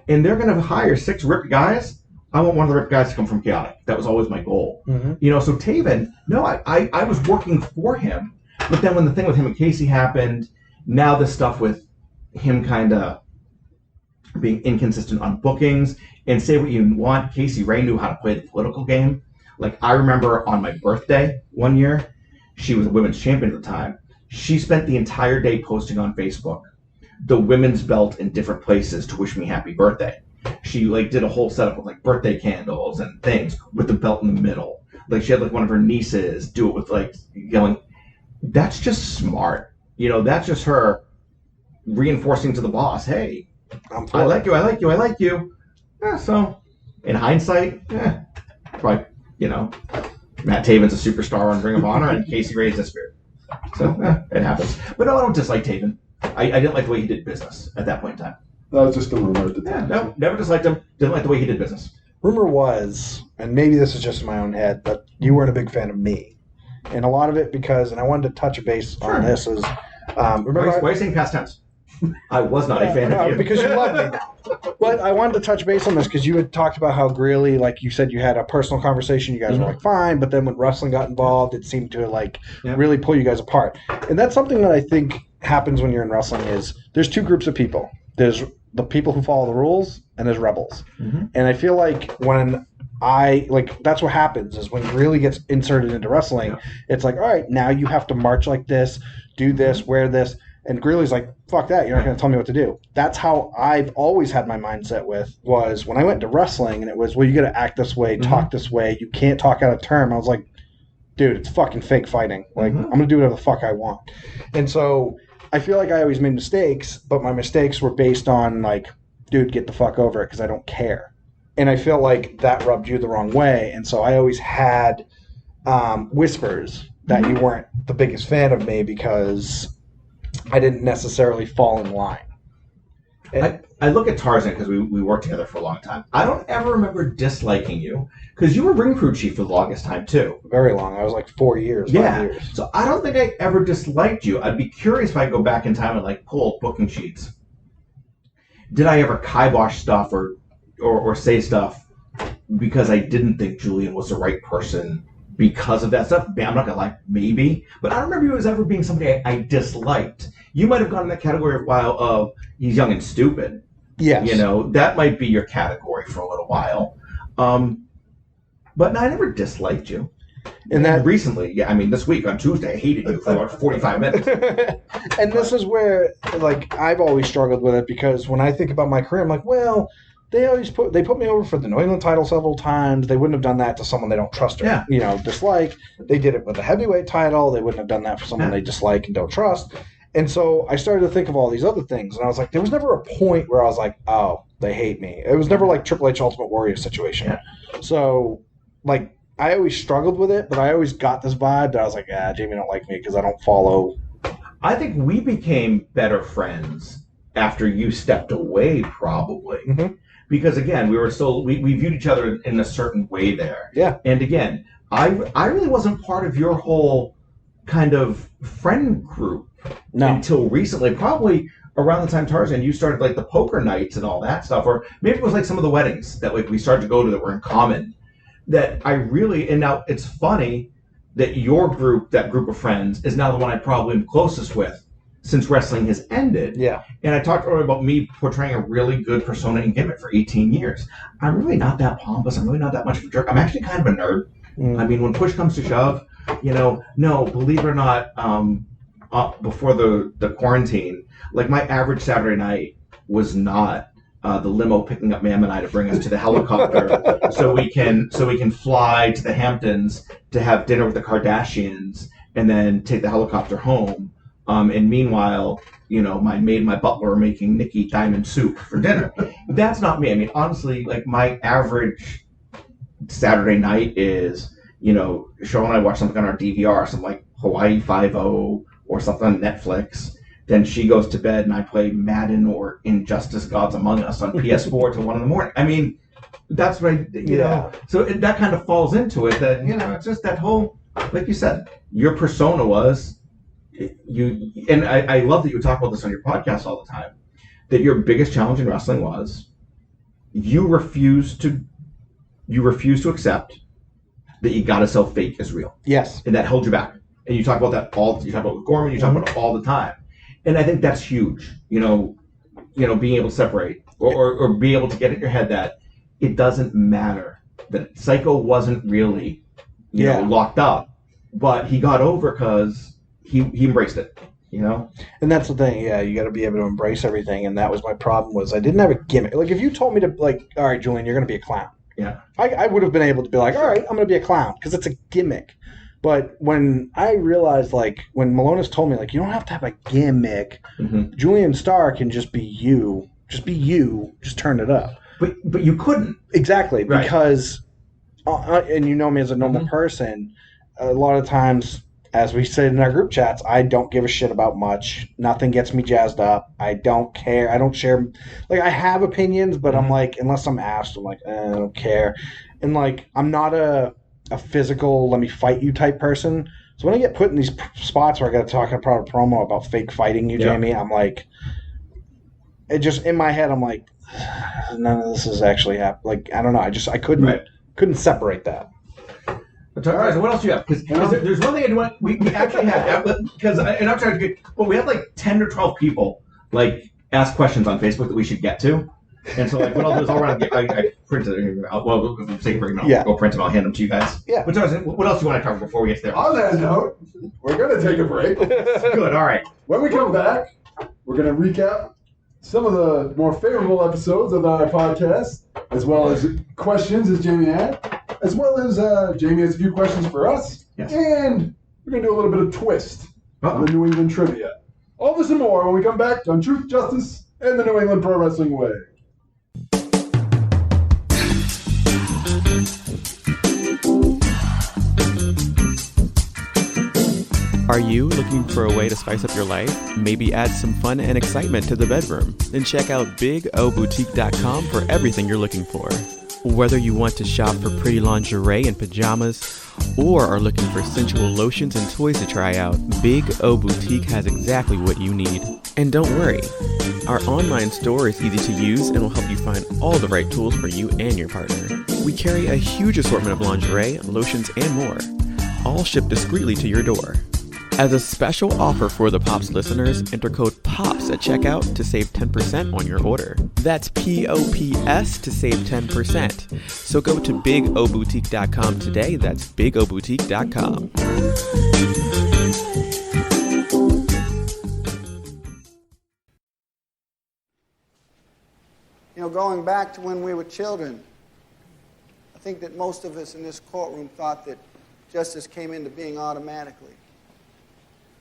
and they're going to hire 6 ripped guys, I want one of the ripped guys to come from Chaotic. That was always my goal. Mm-hmm. So Taven, no, I was working for him. But then when the thing with him and Casey happened, now this stuff with him kind of being inconsistent on bookings, and say what you want, Casey Ray knew how to play the political game. Like, I remember on my birthday one year, she was a women's champion at the time. She spent the entire day posting on Facebook the women's belt in different places to wish me happy birthday. She did a whole setup with birthday candles and things with the belt in the middle. She had one of her nieces do it with yelling. That's just smart. That's just her reinforcing to the boss, hey, I like you, I like you, I like you. So in hindsight, probably, Matt Taven's a superstar on Ring of Honor and Casey Ray's a spirit. So it happens. But no, I don't dislike Taven. I didn't like the way he did business at that point in time. That was just a rumor at the time. No, never disliked him. Didn't like the way he did business. Rumor was, and maybe this is just in my own head, but you weren't a big fan of me. And a lot of it because, and I wanted to touch a base on this, is remember. Why are you saying past tense? I was not a fan of you. Because you love me now. But I wanted to touch base on this because you had talked about how Greeley, you said you had a personal conversation, you guys were fine, but then when wrestling got involved, it seemed to really pull you guys apart. And that's something that I think happens when you're in wrestling is there's 2 groups of people. There's the people who follow the rules and there's rebels. And I feel like when that's what happens is when Greeley gets inserted into wrestling, it's all right, now you have to march like this, do this, wear this. And Greeley's like, fuck that, you're not going to tell me what to do. That's how I've always had my mindset was when I went to wrestling and it was, well, you got to act this way, talk this way, you can't talk out of term. I was like, dude, it's fucking fake fighting. I'm going to do whatever the fuck I want. And so I feel like I always made mistakes, but my mistakes were based on dude, get the fuck over it because I don't care. And I feel like that rubbed you the wrong way. And so I always had whispers that you weren't the biggest fan of me because I didn't necessarily fall in line. I look at Tarzan because we worked together for a long time. I don't ever remember disliking you because you were ring crew chief for the longest time too. Very long. I was 4 years. 5 years. So I don't think I ever disliked you. I'd be curious if I go back in time and pull booking sheets. Did I ever kibosh stuff or say stuff because I didn't think Julian was the right person because of that stuff? I'm not gonna lie, maybe, but I don't remember you as ever being somebody I disliked. You might have gone in that category of he's young and stupid. Yes. That might be your category for a little while. But no, I never disliked you. And that recently, this week on Tuesday, I hated you for about 45 minutes. And this is where, I've always struggled with it because when I think about my career, I'm like, well, they put me over for the New England title several times. They wouldn't have done that to someone they don't trust or dislike. They did it with the heavyweight title. They wouldn't have done that for someone they dislike and don't trust. And so I started to think of all these other things, and I was like, there was never a point where I was like, oh, they hate me. It was never like Triple H Ultimate Warrior situation. Yeah. So, I always struggled with it, but I always got this vibe that I was like, Jamie don't like me because I don't follow. I think we became better friends after you stepped away, probably. Because, again, we viewed each other in a certain way there. Yeah. And, again, I really wasn't part of your whole kind of friend group until recently. Probably around the time Tarzan, you started, the poker nights and all that stuff. Or maybe it was, some of the weddings that, we started to go to that were in common. That I really, and now it's funny that your group, that group of friends, is now the one I probably am closest with since wrestling has ended. Yeah. And I talked earlier about me portraying a really good persona and gimmick for 18 years. I'm really not that pompous. I'm really not that much of a jerk. I'm actually kind of a nerd. When push comes to shove, no, believe it or not, before the quarantine, my average Saturday night was not the limo picking up Mam and I to bring us to the helicopter so we can fly to the Hamptons to have dinner with the Kardashians and then take the helicopter home. And meanwhile, my maid and my butler are making Nikki diamond soup for dinner. That's not me. Honestly, my average Saturday night is, Cheryl and I watch something on our DVR, something Hawaii Five-0 or something on Netflix. Then she goes to bed and I play Madden or Injustice Gods Among Us on PS4 till 1 a.m. That's what you know. So that kind of falls into it that, it's just that whole, like you said, your persona was and I love that you talk about this on your podcast all the time, that your biggest challenge in wrestling was you refuse to accept that you got to sell fake as real. Yes. And that held you back. And you talk about that you talk about it with Gorman, you talk about it all the time. And I think that's huge, being able to separate or be able to get in your head that it doesn't matter that Psycho wasn't really, locked up, but he got over because he embraced it, And that's the thing. Yeah, you got to be able to embrace everything. And that was my problem was I didn't have a gimmick. Like if you told me to all right, Julian, you're going to be a clown. Yeah. I would have been able to be like, all right, I'm going to be a clown because it's a gimmick. But when I realized, when Malonis told me, you don't have to have a gimmick. Mm-hmm. Julian Starr can just be you. Just be you. Just turn it up. But you couldn't. Exactly. Right. Because, and you know me as a normal person, a lot of times, as we said in our group chats, I don't give a shit about much. Nothing gets me jazzed up. I don't care. I don't share. I have opinions, but I'm unless I'm asked, I'm I don't care. And I'm not a physical, let me fight you type person. So when I get put in these spots where I got to talk about a promo about fake fighting you, Jamie, I'm it just in my head, I'm none of this is actually happening. I don't know. I couldn't separate that. All right, so what else do you have? Because there's one thing I want. We actually had because and I'm trying to get. Well, we had 10 or 12 people ask questions on Facebook that we should get to, and so what I'll do is I'll run. I printed it. Well, for the sake of bringing them, I'll go print them. I'll hand them to you guys. Yeah. What else do you want to cover before we get there? On that note, we're going to take a break. Good. All right. When we come back, we're going to recap some of the more favorable episodes of our podcast, as well as questions as Jamie had, as well as Jamie has a few questions for us. Yes. And we're going to do a little bit of twist on the New England trivia. All this and more when we come back on Truth, Justice, and the New England Pro Wrestling Way. Are you looking for a way to spice up your life? Maybe add some fun and excitement to the bedroom? Then check out BigOBoutique.com for everything you're looking for. Whether you want to shop for pretty lingerie and pajamas, or are looking for sensual lotions and toys to try out, Big O Boutique has exactly what you need. And don't worry, our online store is easy to use and will help you find all the right tools for you and your partner. We carry a huge assortment of lingerie, lotions, and more, all shipped discreetly to your door. As a special offer for the Pops listeners, enter code POPS at checkout to save 10% on your order. That's POPS to save 10%. So go to BigOBoutique.com today. That's BigOBoutique.com. Going back to when we were children, I think that most of us in this courtroom thought that justice came into being automatically.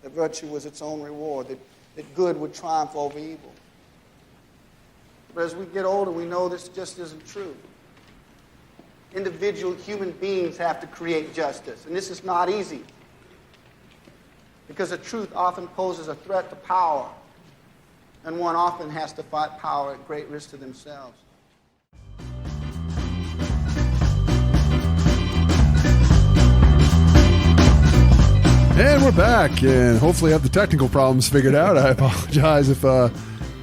That virtue was its own reward, that good would triumph over evil. But as we get older, we know this just isn't true. Individual human beings have to create justice, and this is not easy. Because the truth often poses a threat to power, and one often has to fight power at great risk to themselves. And we're back, and hopefully have the technical problems figured out. I apologize if there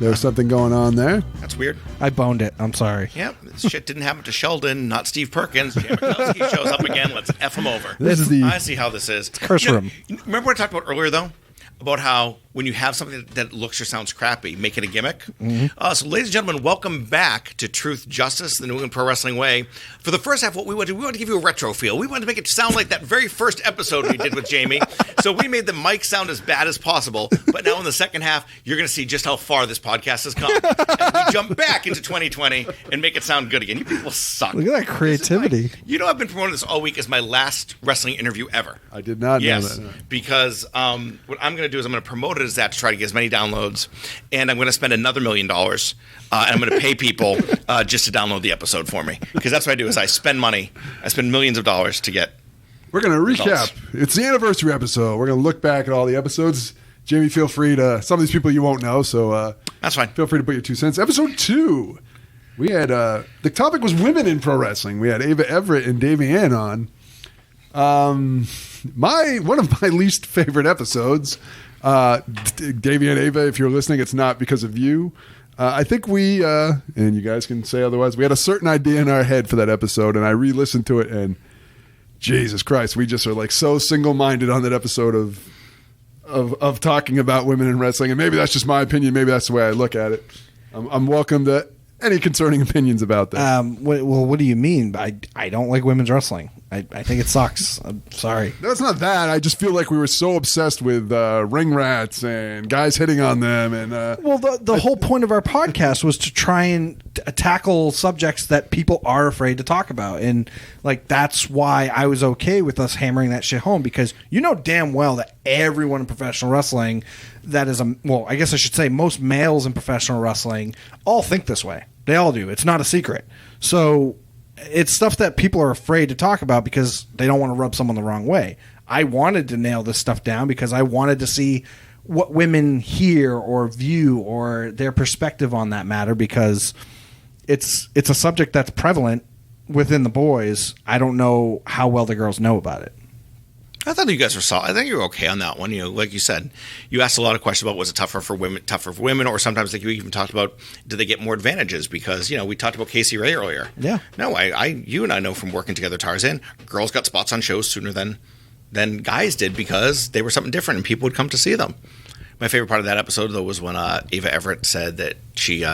was something going on there. That's weird. I boned it. I'm sorry. Yep, this shit didn't happen to Sheldon, not Steve Perkins. Jamitkowski shows up again. Let's F him over. I see how this is. It's curse room. Remember what I talked about earlier, though? About how when you have something that looks or sounds crappy, make it a gimmick. Mm-hmm. So, ladies and gentlemen, welcome back to Truth, Justice, the New England Pro Wrestling Way. For the first half, what we wanted to give you a retro feel. We wanted to make it sound like that very first episode we did with Jamie. So we made the mic sound as bad as possible. But now in the second half, you're going to see just how far this podcast has come. As we jump back into 2020 and make it sound good again. You people suck. Look at that creativity. I've been promoting this all week as my last wrestling interview ever. I did not know that. No. Because what I'm going to do is I'm going to promote it as that to try to get as many downloads, and I'm going to spend another $1 million, and I'm going to pay people just to download the episode for me, because that's what I do is I spend money. I spend millions of dollars to get. We're going to recap. Results. It's the anniversary episode. We're going to look back at all the episodes. Jamie, feel free to. Some of these people you won't know, so that's fine. Feel free to put your 2 cents. Episode 2, we had the topic was women in pro wrestling. We had Ava Everett and Davey Ann on. One of my least favorite episodes. Davey and Ava, if you're listening, it's not because of you. I think we, and you guys can say otherwise, we had a certain idea in our head for that episode, and I re-listened to it, and Jesus Christ, we just are like so single-minded on that episode of talking about women in wrestling. And maybe that's just my opinion. Maybe that's the way I look at it. I'm welcome to any concerning opinions about that. What do you mean? I don't like women's wrestling. I think it sucks. I'm sorry. No, it's not that. I just feel like we were so obsessed with ring rats and guys hitting on them. And well, the whole point of our podcast was to try and tackle subjects that people are afraid to talk about. And like that's why I was okay with us hammering that shit home, because you know damn well that everyone in professional wrestling that is I guess I should say most males in professional wrestling all think this way. They all do. It's not a secret. So it's stuff that people are afraid to talk about because they don't want to rub someone the wrong way. I wanted to nail this stuff down because I wanted to see what women hear or view or their perspective on that matter, because it's a subject that's prevalent within the boys. I don't know how well the girls know about it. I thought you guys were solid. I think you were okay on that one. You know, like you said, you asked a lot of questions about was it tougher for women, or sometimes like you even talked about do they get more advantages because we talked about Casey Ray earlier. Yeah. No, you and I know from working together, Tarzan, girls got spots on shows sooner than guys did because they were something different and people would come to see them. My favorite part of that episode though was when Ava Everett said that she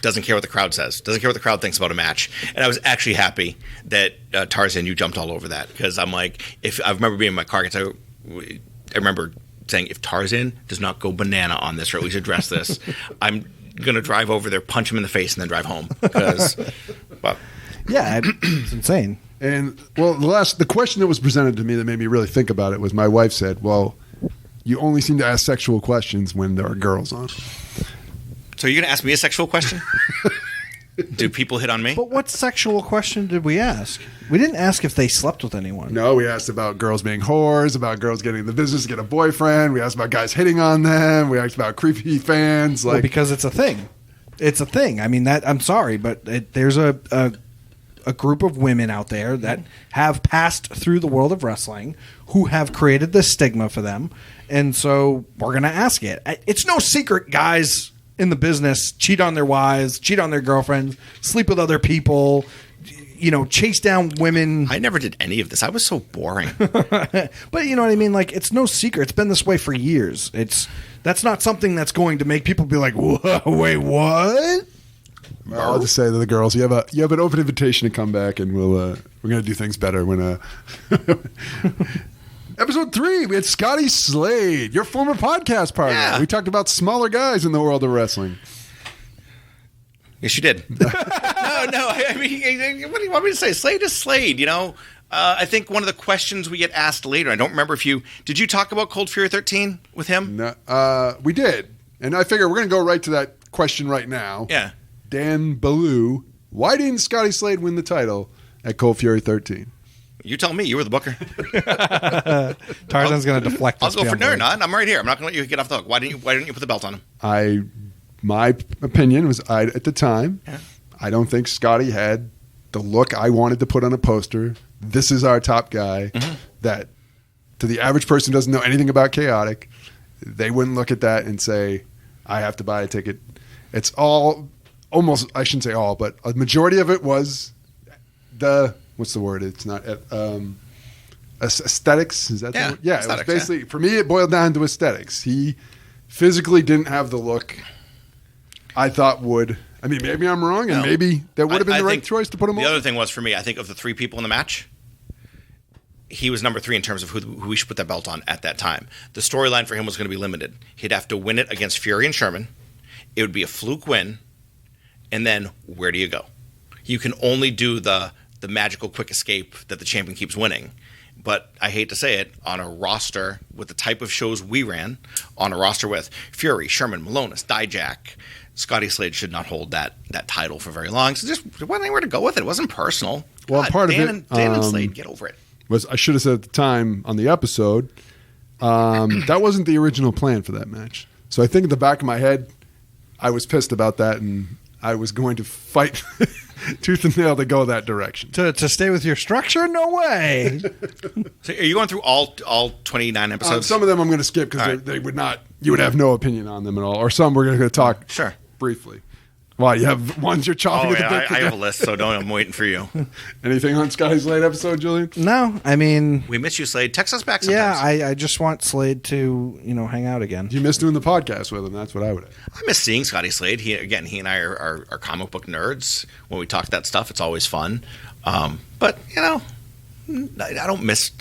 doesn't care what the crowd says, doesn't care what the crowd thinks about a match. And I was actually happy that Tarzan, you jumped all over that, because I'm like, if I remember being in my car, I remember saying, if Tarzan does not go banana on this or at least address this, I'm going to drive over there, punch him in the face, and then drive home. Yeah, it's insane. And well, the question that was presented to me that made me really think about it was my wife said, well, you only seem to ask sexual questions when there are girls on. So you're going to ask me a sexual question? Do people hit on me? But what sexual question did we ask? We didn't ask if they slept with anyone. No, we asked about girls being whores, about girls getting in the business to get a boyfriend. We asked about guys hitting on them. We asked about creepy fans. Well, because it's a thing. It's a thing. I mean, I'm sorry, but there's a group of women out there that have passed through the world of wrestling who have created this stigma for them. And so we're going to ask it. It's no secret, guys in the business cheat on their wives, cheat on their girlfriends, sleep with other people, chase down women. I never did any of this. I was so boring. But you know what I mean? Like, it's no secret. It's been this way for years. That's not something that's going to make people be like, whoa, wait, what? Well, I'll just say to the girls, you have an open invitation to come back, and we're going to do things better when Episode 3, we had Scotty Slade, your former podcast partner. Yeah. We talked about smaller guys in the world of wrestling. Yes, you did. No. I mean, what do you want me to say? Slade is Slade, I think one of the questions we get asked later, I don't remember did you talk about Cold Fury 13 with him? No, we did. And I figure we're going to go right to that question right now. Yeah. Dan Ballou, why didn't Scotty Slade win the title at Cold Fury 13? You tell me. You were the booker. Tarzan's going to deflect. I'll go for I'm right here. I'm not going to let you get off the hook. Why didn't you put the belt on him? My opinion was at the time, I don't think Scotty had the look I wanted to put on a poster. This is our top guy. Mm-hmm. That to the average person who doesn't know anything about Chaotic, they wouldn't look at that and say, I have to buy a ticket. It's all almost, I shouldn't say all, but a majority of it was what's the word? It's not aesthetics. Is that the word? Yeah, aesthetics, it was basically for me. It boiled down to aesthetics. He physically didn't have the look I thought would. I mean, maybe I'm wrong, and maybe that would have been the right choice to put him on. The other thing was for me, I think of the 3 people in the match, he was number 3 in terms of who we should put that belt on at that time. The storyline for him was going to be limited. He'd have to win it against Fury and Sherman. It would be a fluke win, and then where do you go? You can only do the magical quick escape that the champion keeps winning. But I hate to say it, on a roster with the type of shows we ran, on a roster with Fury, Sherman, Malonis, Dijak, Scotty Slade should not hold that title for very long. So just wasn't anywhere to go with it. It wasn't personal. Well, part of it, Dan and Slade, get over it. Was I should have said at the time on the episode, that wasn't the original plan for that match. So I think in the back of my head, I was pissed about that, and I was going to fight tooth and nail to go that direction. To stay with your structure? No way. So are you going through all 29 episodes? Some of them I'm going to skip because they would not. You would have no opinion on them at all. Or some we're going to talk briefly. Why, you have ones you're chopping at the bit? I have a list, so I'm waiting for you. Anything on Scotty Slade episode, Julian? No, I mean... We miss you, Slade. Text us back sometimes. Yeah, I just want Slade to, hang out again. You miss doing the podcast with him. That's what I would have. I miss seeing Scotty Slade. He and I are comic book nerds. When we talk that stuff, it's always fun. But, I don't miss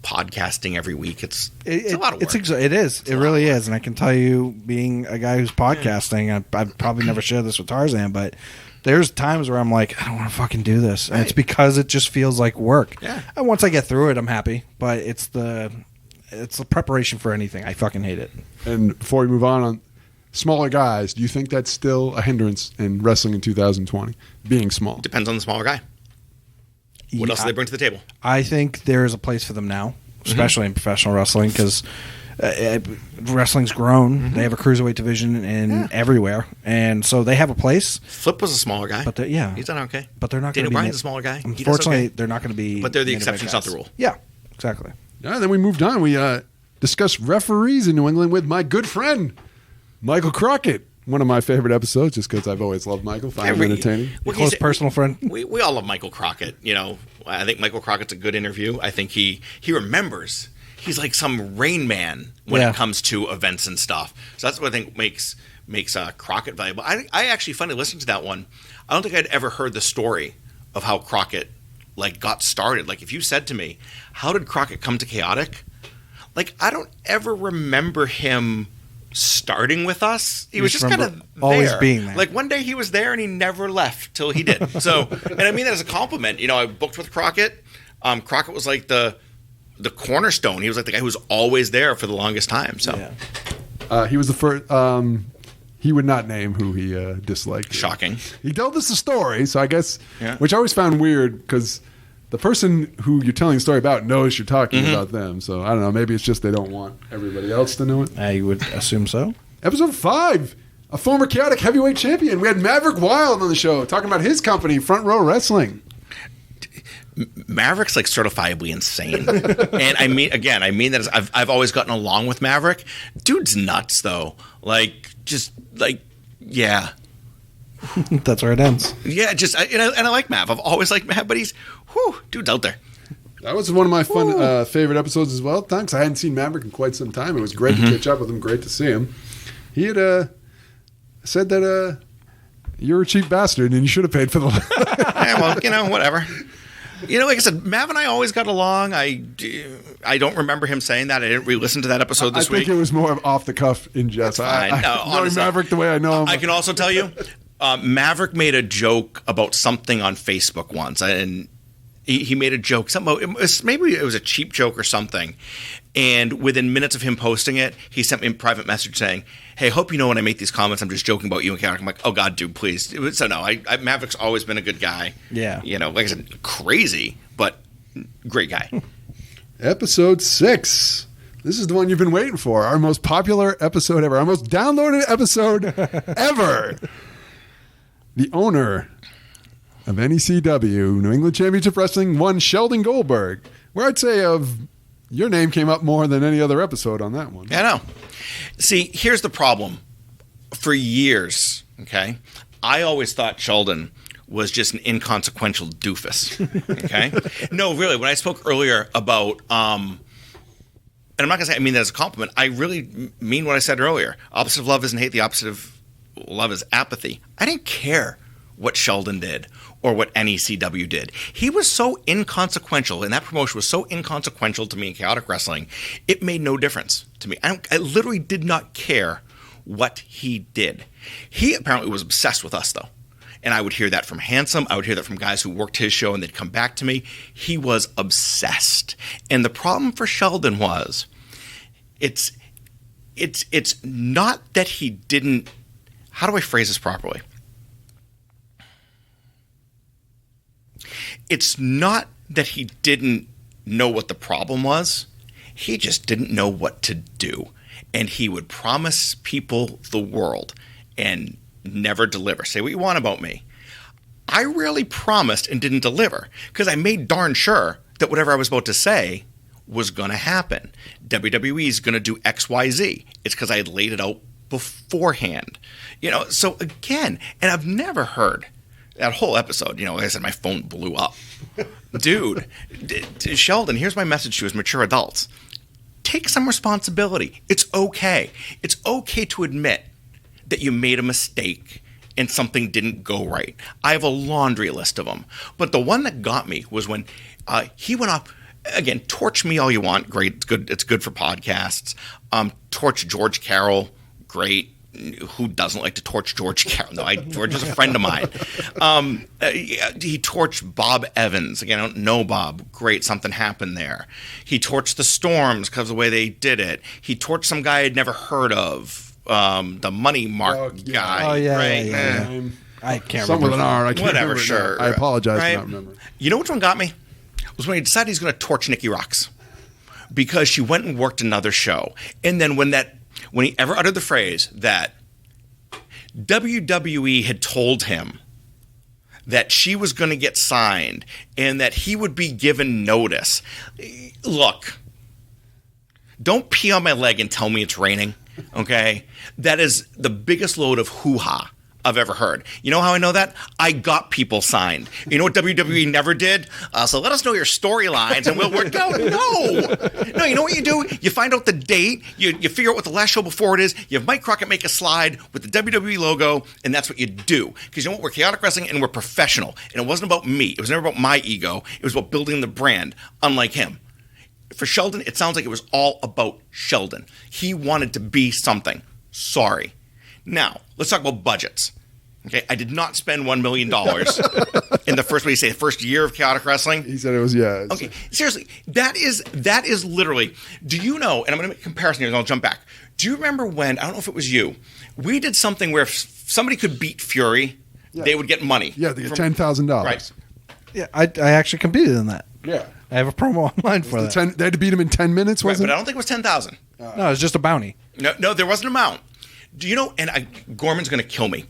podcasting every week. It's a lot of work. It is. It really is. And I can tell you, being a guy who's podcasting, I've probably never shared this with Tarzan, but there's times where I'm like, I don't want to fucking do this. And it's because it just feels like work. Yeah. And once I get through it, I'm happy. But it's the preparation for anything. I fucking hate it. And before we move on smaller guys, do you think that's still a hindrance in wrestling in 2020? Being small. Depends on the smaller guy. What else do they bring to the table? I think there's a place for them now, especially in professional wrestling, because wrestling's grown. They have a cruiserweight division everywhere, and so they have a place. Flip was a smaller guy, but he's done okay. But they're not going to be. Daniel Bryan's a smaller guy. Unfortunately, they're not going to be. But they're the exceptions, not the rule. Yeah, exactly. Yeah, then we moved on. We discussed referees in New England with my good friend Michael Crockett. One of my favorite episodes, just because I've always loved Michael. Find him entertaining. Close personal friend. We all love Michael Crockett. I think Michael Crockett's a good interview. I think he remembers. He's like some Rain Man when it comes to events and stuff. So that's what I think makes Crockett valuable. I actually funny listening to that one. I don't think I'd ever heard the story of how Crockett got started. Like if you said to me, how did Crockett come to Chaotic? I don't ever remember him starting with us. He was just kind of always being there. One day he was there and he never left till he did. So, and I mean that as a compliment. I booked with Crockett. Crockett was like the cornerstone. He was like the guy who was always there for the longest time. So, he was the first. He would not name who he disliked. Shocking. He told us the story, so I guess, which I always found weird because the person who you're telling the story about knows you're talking about them. So I don't know. Maybe it's just they don't want everybody else to know it. I would assume so. Episode 5, a former Chaotic heavyweight champion. We had Maverick Wild on the show talking about his company, Front Row Wrestling. Maverick's certifiably insane. And I mean that as I've always gotten along with Maverick. Dude's nuts though. Yeah. That's where it ends. Yeah, and I like Mav. I've always liked Mav, but dude's out there. That was one of my fun favorite episodes as well. Thanks. I hadn't seen Maverick in quite some time. It was great to catch up with him. Great to see him. He had said that you're a cheap bastard and you should have paid for the. Yeah, well, whatever. Like I said, Mav and I always got along. I don't remember him saying that. I didn't re-listen to that episode this week. I think it was more of off the cuff in jest. Knowing Maverick the way I know him. I can also tell you, Maverick made a joke about something on Facebook once, and he made a joke. Maybe it was a cheap joke or something. And within minutes of him posting it, he sent me a private message saying, "Hey, hope you know when I make these comments, I'm just joking about you and Chaotic." I'm like, "Oh God, dude, please." So no, Maverick's always been a good guy. Yeah. Like I said, crazy, but great guy. Episode 6. This is the one you've been waiting for. Our most popular episode ever. Our most downloaded episode ever. The owner of NECW, New England Championship Wrestling, one Sheldon Goldberg. Where I'd say your name came up more than any other episode on that one. Yeah, I know. See, here's the problem. For years, okay, I always thought Sheldon was just an inconsequential doofus. Okay? No, really, when I spoke earlier about, and I'm not going to say I mean that as a compliment, I really mean what I said earlier. Opposite of love isn't hate, the opposite of love is apathy. I didn't care what Sheldon did or what NECW did. He was so inconsequential, and that promotion was so inconsequential to me in Chaotic Wrestling, it made no difference to me. I literally did not care what he did. He apparently was obsessed with us, though. And I would hear that from Handsome. I would hear that from guys who worked his show, and they'd come back to me. He was obsessed. And the problem for Sheldon was, it's not that he didn't. How do I phrase this properly? It's not that he didn't know what the problem was. He just didn't know what to do. And he would promise people the world. And never deliver. Say what you want about me. I rarely promised and didn't deliver because I made darn sure that whatever I was about to say was going to happen. WWE is going to do X, Y, Z. It's because I had laid it out beforehand. So again, and I've never heard that whole episode, like I said, my phone blew up. Dude, Sheldon, here's my message to you as mature adults. Take some responsibility. It's okay. It's okay to admit that you made a mistake and something didn't go right. I have a laundry list of them. But the one that got me was when he went off, again, torch me all you want. Great. It's good. It's good for podcasts. Torch George Carroll. Great. Who doesn't like to torch George Carroll? No, George is a friend of mine. He torched Bob Evans. Again, I don't know Bob. Great, something happened there. He torched the Storms because of the way they did it. He torched some guy I'd never heard of, the Money Mark guy. Oh, yeah. Right? Yeah. I can't Something remember. with an R. I can't Whatever, remember. sure. I apologize Right? for not remembering. You know which one got me? Was when he decided he's going to torch Nikki Rocks because she went and worked another show. And then when he ever uttered the phrase that WWE had told him that she was going to get signed and that he would be given notice. Look, don't pee on my leg and tell me it's raining, okay? That is the biggest load of hoo-ha I've ever heard. You know how I know that? I got people signed. You know what WWE never did? So let us know your storylines and we'll work out. No, you know what you do? You find out the date. You figure out what the last show before it is. You have Mike Crockett make a slide with the WWE logo, and that's what you do. Because you know what? We're Chaotic Wrestling and we're professional. And it wasn't about me. It was never about my ego. It was about building the brand, unlike him. For Sheldon, it sounds like it was all about Sheldon. He wanted to be something. Sorry. Now, let's talk about budgets. Okay, I did not spend $1 million in the first, what do you say, the first year of Chaotic Wrestling? He said it was, yeah. Okay, seriously, that is literally, do you know, and I'm going to make a comparison here and I'll jump back. Do you remember when, I don't know if it was you, we did something where if somebody could beat Fury, they would get money. Yeah, they get $10,000. Right. Yeah, I actually competed in that. Yeah. I have a promo online for that. They had to beat him in 10 minutes, Right, wasn't but I don't think it was 10,000. No, it was just a bounty. No, there wasn't an amount. Do you know, and Gorman's going to kill me.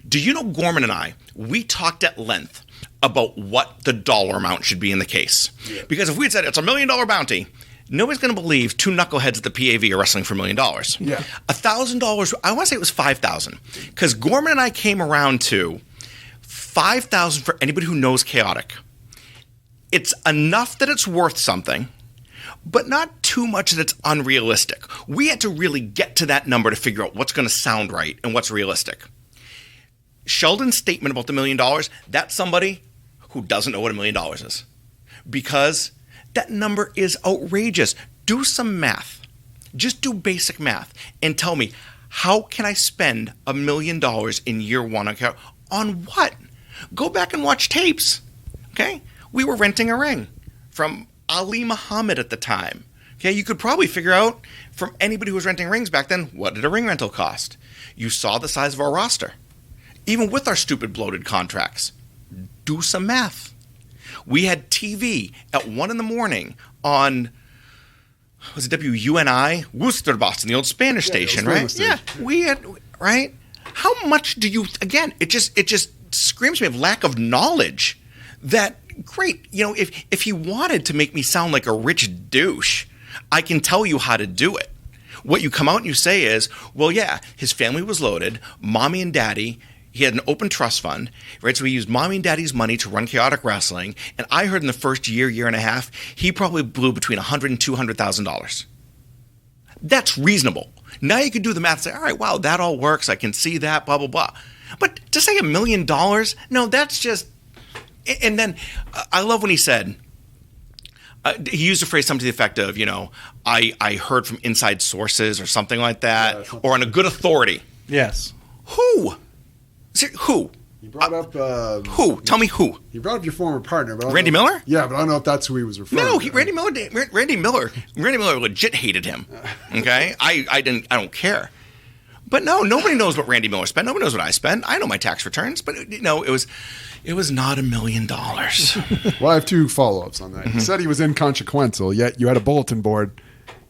Do you know Gorman and I, we talked at length about what the dollar amount should be in the case. Yeah. Because if we had said it's $1 million bounty, nobody's going to believe two knuckleheads at the PAV are wrestling for $1 million. Yeah. $1,000, I want to say it was $5,000. Because Gorman and I came around to $5,000 for anybody who knows Chaotic. It's enough that it's worth something, but not too much that it's unrealistic. We had to really get to that number to figure out what's going to sound right and what's realistic. Sheldon's statement about the $1 million, that's somebody who doesn't know what $1 million is. Because that number is outrageous. Do some math. Just do basic math and tell me, how can I spend $1 million in year one on what? Go back and watch tapes. Okay? We were renting a ring from Ali Muhammad at the time. Okay? You could probably figure out from anybody who was renting rings back then, what did a ring rental cost? You saw the size of our roster. Even with our stupid bloated contracts, do some math. We had TV at 1 a.m. on, was it WUNI? Worcester, Boston, the old Spanish station, right? Yeah, we had, right? How much do you, again, it just screams to me of lack of knowledge that, great, you know, if he wanted to make me sound like a rich douche, I can tell you how to do it. What you come out and you say is, well, yeah, his family was loaded, mommy and daddy, he had an open trust fund, right? So he used mommy and daddy's money to run Chaotic Wrestling. And I heard in the first year and a half, he probably blew between $100,000 and $200,000. That's reasonable. Now you can do the math and say, all right, wow, that all works. I can see that, blah, blah, blah. But to say $1 million, no, that's just, and then I love when he said, he used a phrase something to the effect of, you know, I heard from inside sources or something like that, or on a good authority. Yes. Who? Who? He brought up... who? Tell me who. He brought up your former partner. But Randy Miller? Yeah, but I don't know if that's who he was referring to. No, Randy Miller legit hated him. Okay? I don't care. But no, nobody knows what Randy Miller spent. Nobody knows what I spent. I know my tax returns, but it was not $1 million. Well, I have two follow-ups on that. Mm-hmm. He said he was inconsequential, yet you had a bulletin board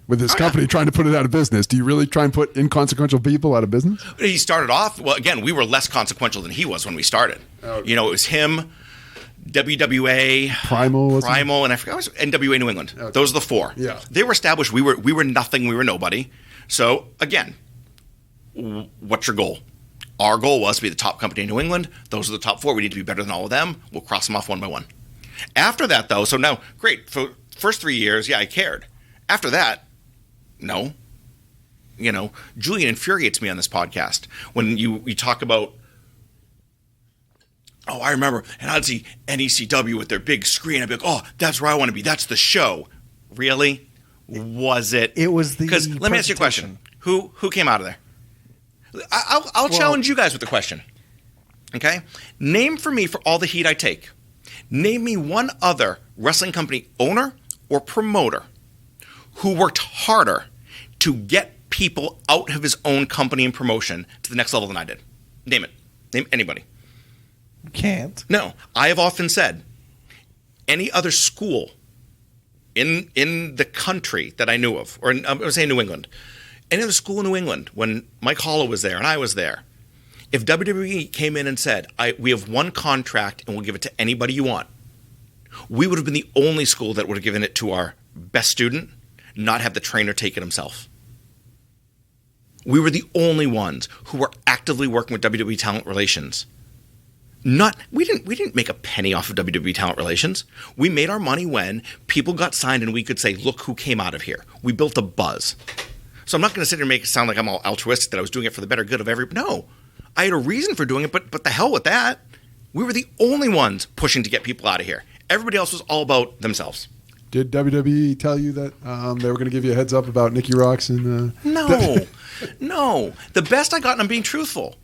with his company trying to put it out of business. Do you really try and put inconsequential people out of business? He started off, well, again, we were less consequential than he was when we started. Okay. You know, it was him, WWA, Primal, and I forgot, it was NWA New England. Okay. Those are the four. Yeah. They were established. We were nothing. We were nobody. So, again, what's your goal? Our goal was to be the top company in New England. Those are the top four. We need to be better than all of them. We'll cross them off one by one. After that, though, so now, great. For first 3 years, yeah, I cared. After that, no. You know, Julian infuriates me on this podcast when you talk about, oh, I remember, and I'd see NECW with their big screen. I'd be like, oh, that's where I want to be. That's the show. Really? Was it? It was the. Because let me ask you a question. Who came out of there? I'll challenge you guys with the question. Okay? Name for me, for all the heat I take, name me one other wrestling company owner or promoter who worked harder to get people out of his own company and promotion to the next level than I did. Name it. Name anybody. Can't. No. I have often said, any other school in the country that I knew of, or I would say New England, any other school in New England, when Mike Hollow was there and I was there, if WWE came in and said, we have one contract and we'll give it to anybody you want, we would have been the only school that would have given it to our best student, not have the trainer take it himself. We were the only ones who were actively working with WWE Talent Relations. We didn't make a penny off of WWE Talent Relations. We made our money when people got signed and we could say, look who came out of here. We built a buzz. So I'm not going to sit here and make it sound like I'm all altruistic that I was doing it for the better good of everybody. No. I had a reason for doing it, but the hell with that. We were the only ones pushing to get people out of here. Everybody else was all about themselves. Did WWE tell you that they were going to give you a heads up about Nikki Rocks and? No, no. The best I got, and I'm being truthful.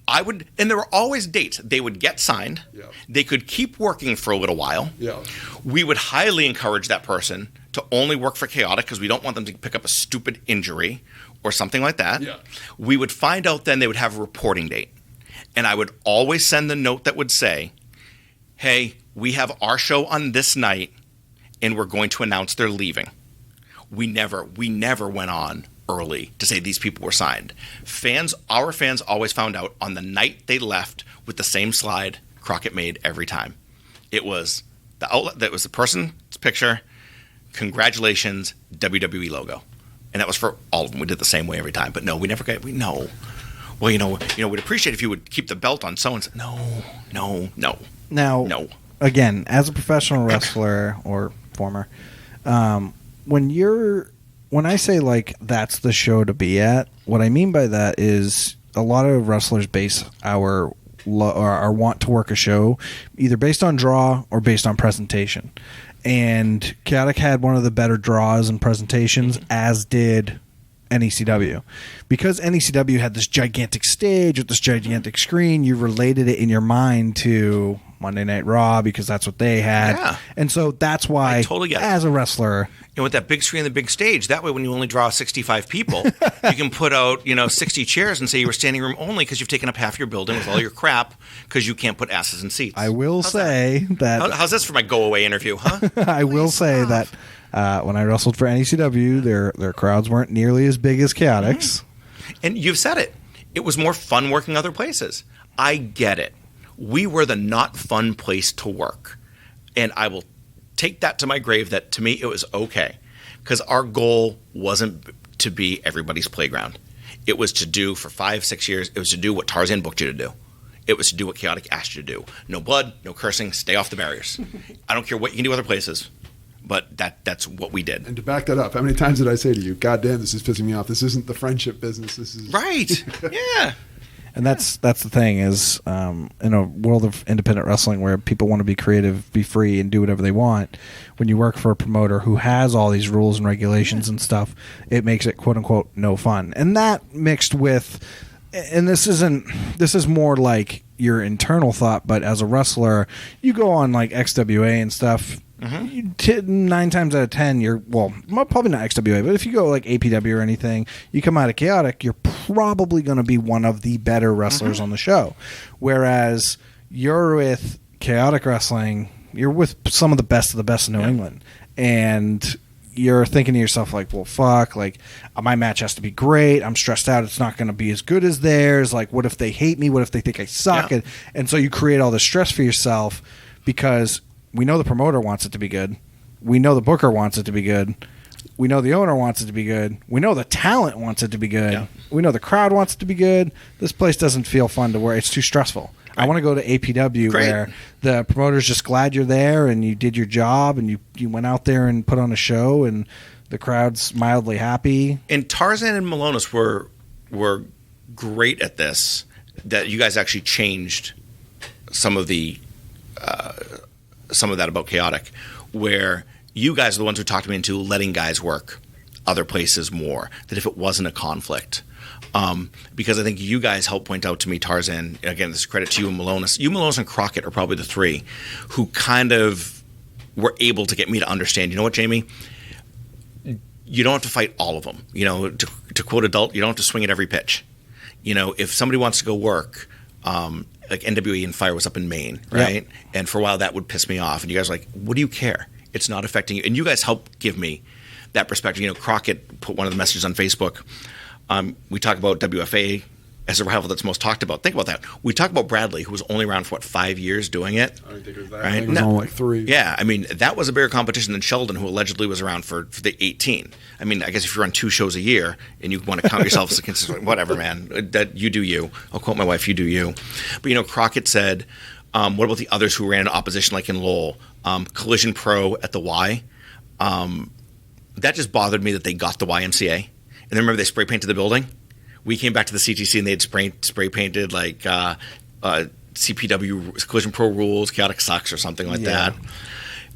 And there were always dates. They would get signed. Yeah. They could keep working for a little while. Yeah. We would highly encourage that person to only work for Chaotic because we don't want them to pick up a stupid injury or something like that. Yeah. We would find out then they would have a reporting date. And I would always send the note that would say, hey, we have our show on this night and we're going to announce they're leaving. We never went on early to say these people were signed. Our fans always found out on the night they left with the same slide Crockett made every time. It was the outlet, that was the person's picture, congratulations, WWE logo. And that was for all of them. We did the same way every time. But no, we never got, no. Well, we'd appreciate if you would keep the belt on so-and-so. No. Now, no. Again, as a professional wrestler or former, when I say like that's the show to be at, what I mean by that is a lot of wrestlers base our want to work a show either based on draw or based on presentation. And Chaotic had one of the better draws and presentations, as did NECW. Because NECW had this gigantic stage with this gigantic screen, you related it in your mind to Monday Night Raw because that's what they had. Yeah. And so that's why, I totally get it. As a wrestler... And with that big screen and the big stage, that way when you only draw 65 people, you can put out 60 chairs and say you were standing room only because you've taken up half your building with all your crap because you can't put asses in seats. I will say that... How's this for my go-away interview, huh? I will say that when I wrestled for NECW, their crowds weren't nearly as big as Chaotic's. Mm-hmm. And you've said it. It was more fun working other places. I get it. We were the not fun place to work. And I will take that to my grave that to me it was okay. Because our goal wasn't to be everybody's playground. It was to do for 5-6 years, it was to do what Tarzan booked you to do. It was to do what Chaotic asked you to do. No blood, no cursing, stay off the barriers. I don't care what you can do other places, but that's what we did. And to back that up, how many times did I say to you, God damn, this is pissing me off. This isn't the friendship business. This is... Right. Yeah. And that's the thing is in a world of independent wrestling where people want to be creative, be free, and do whatever they want, when you work for a promoter who has all these rules and regulations and stuff, it makes it quote-unquote no fun. And that mixed with, and this is more like your internal thought, but as a wrestler, you go on like XWA and stuff, 9 times out of 10, probably not XWA, but if you go like APW or anything, you come out of Chaotic, you're probably going to be one of the better wrestlers on the show. Whereas you're with Chaotic Wrestling, you're with some of the best in New England. And you're thinking to yourself like, well, fuck, like my match has to be great. I'm stressed out. It's not going to be as good as theirs. Like, what if they hate me? What if they think I suck? Yeah. And so you create all this stress for yourself because we know the promoter wants it to be good. We know the booker wants it to be good. We know the owner wants it to be good. We know the talent wants it to be good. Yeah. We know the crowd wants it to be good. This place doesn't feel fun to work. It's too stressful. I want to go to APW Great. where the promoter's just glad you're there and you did your job and you went out there and put on a show and the crowd's mildly happy. And Tarzan and Malonis were great at this, that you guys actually changed some of that about Chaotic, where you guys are the ones who talked me into letting guys work other places more, that if it wasn't a conflict. Because I think you guys helped point out to me, Tarzan, again, this is credit to you and Malonis. You, Malonis, and Crockett are probably the three who kind of were able to get me to understand, you know what, Jamie? You don't have to fight all of them. You know, to quote Adult, you don't have to swing at every pitch. You know, if somebody wants to go work, like NWE and Fire was up in Maine, right? Yeah. And for a while that would piss me off. And you guys were like, what do you care? It's not affecting you. And you guys helped give me that perspective. You know, Crockett put one of the messages on Facebook. We talk about WFA as a rival that's most talked about. Think about that. We talk about Bradley, who was only around for, 5 years doing it? I didn't think it was that. Right? I think it was only like 3. Yeah, I mean, that was a bigger competition than Sheldon, who allegedly was around for the 18. I mean, I guess if you run 2 shows a year and you want to count yourself as a consistent, whatever, man. That you do you. I'll quote my wife, you do you. But, you know, Crockett said, what about the others who ran in opposition, like in Lowell? Collision Pro at the Y. That just bothered me that they got the YMCA. And then remember they spray painted the building? We came back to the CTC and they had spray painted like CPW Collision Pro rules, Chaotic Sucks or something like that.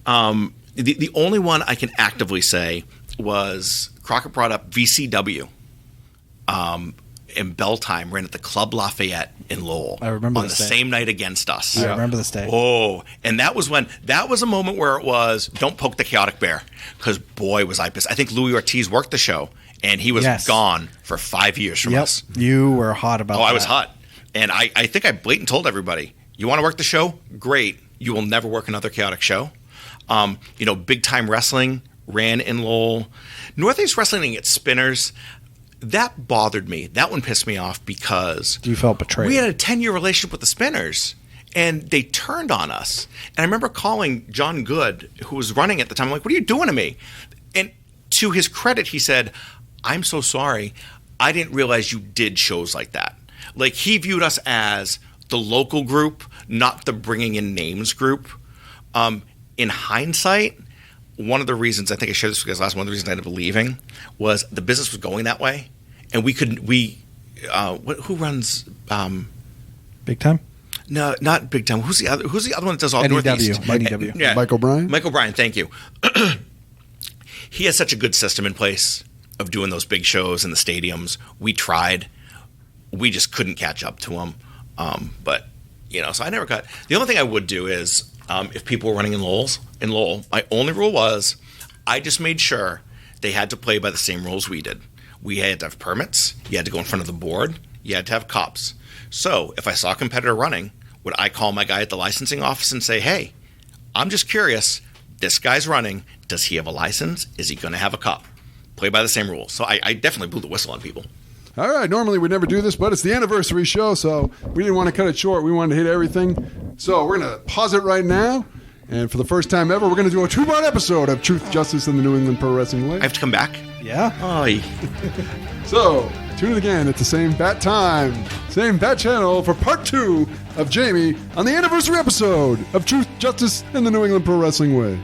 The only one I can actively say was Crockett brought up VCW. In Bell Time ran at the Club Lafayette in Lowell. I remember on the same night against us. I remember this day. Oh, and that was a moment where it was don't poke the Chaotic Bear, because boy was I pissed. I think Louis Ortiz worked the show and he was gone for 5 years from us. You were hot about that. I was hot. And I think I blatant told everybody, you want to work the show? Great. You will never work another Chaotic show. You know, Big Time Wrestling ran in Lowell. Northeast Wrestling at Spinners, that bothered me. That one pissed me off because you felt betrayed. We had a 10-year relationship with the Spinners, and they turned on us. And I remember calling John Good, who was running at the time. I'm like, what are you doing to me? And to his credit, he said, I'm so sorry. I didn't realize you did shows like that. Like, he viewed us as the local group, not the bringing in names group. In hindsight, one of the reasons, I think I shared this with you guys last, one of the reasons I ended up leaving was the business was going that way. And who runs Big Time? No, not Big Time. Who's the other one that does all NEW, Northeast? NEW. Yeah. Michael Bryan? Michael Bryan, thank you. He has such a good system in place of doing those big shows in the stadiums. We tried. We just couldn't catch up to him. But, you know, so I never got – the only thing I would do is if people were running in Lowell, my only rule was I just made sure they had to play by the same rules we did. We had to have permits. You had to go in front of the board. You had to have cops. So if I saw a competitor running, would I call my guy at the licensing office and say, hey, I'm just curious. This guy's running. Does he have a license? Is he going to have a cop? Play by the same rules. So I definitely blew the whistle on people. All right, normally we never do this, but it's the anniversary show, so we didn't want to cut it short. We wanted to hit everything. So we're going to pause it right now. And for the first time ever, we're going to do a 2-part episode of Truth, Justice, and the New England Pro Wrestling Way. I have to come back? Yeah. Oy. So, tune in again at the same bat time, same bat channel for part 2 of Jamie on the anniversary episode of Truth, Justice, and the New England Pro Wrestling Way.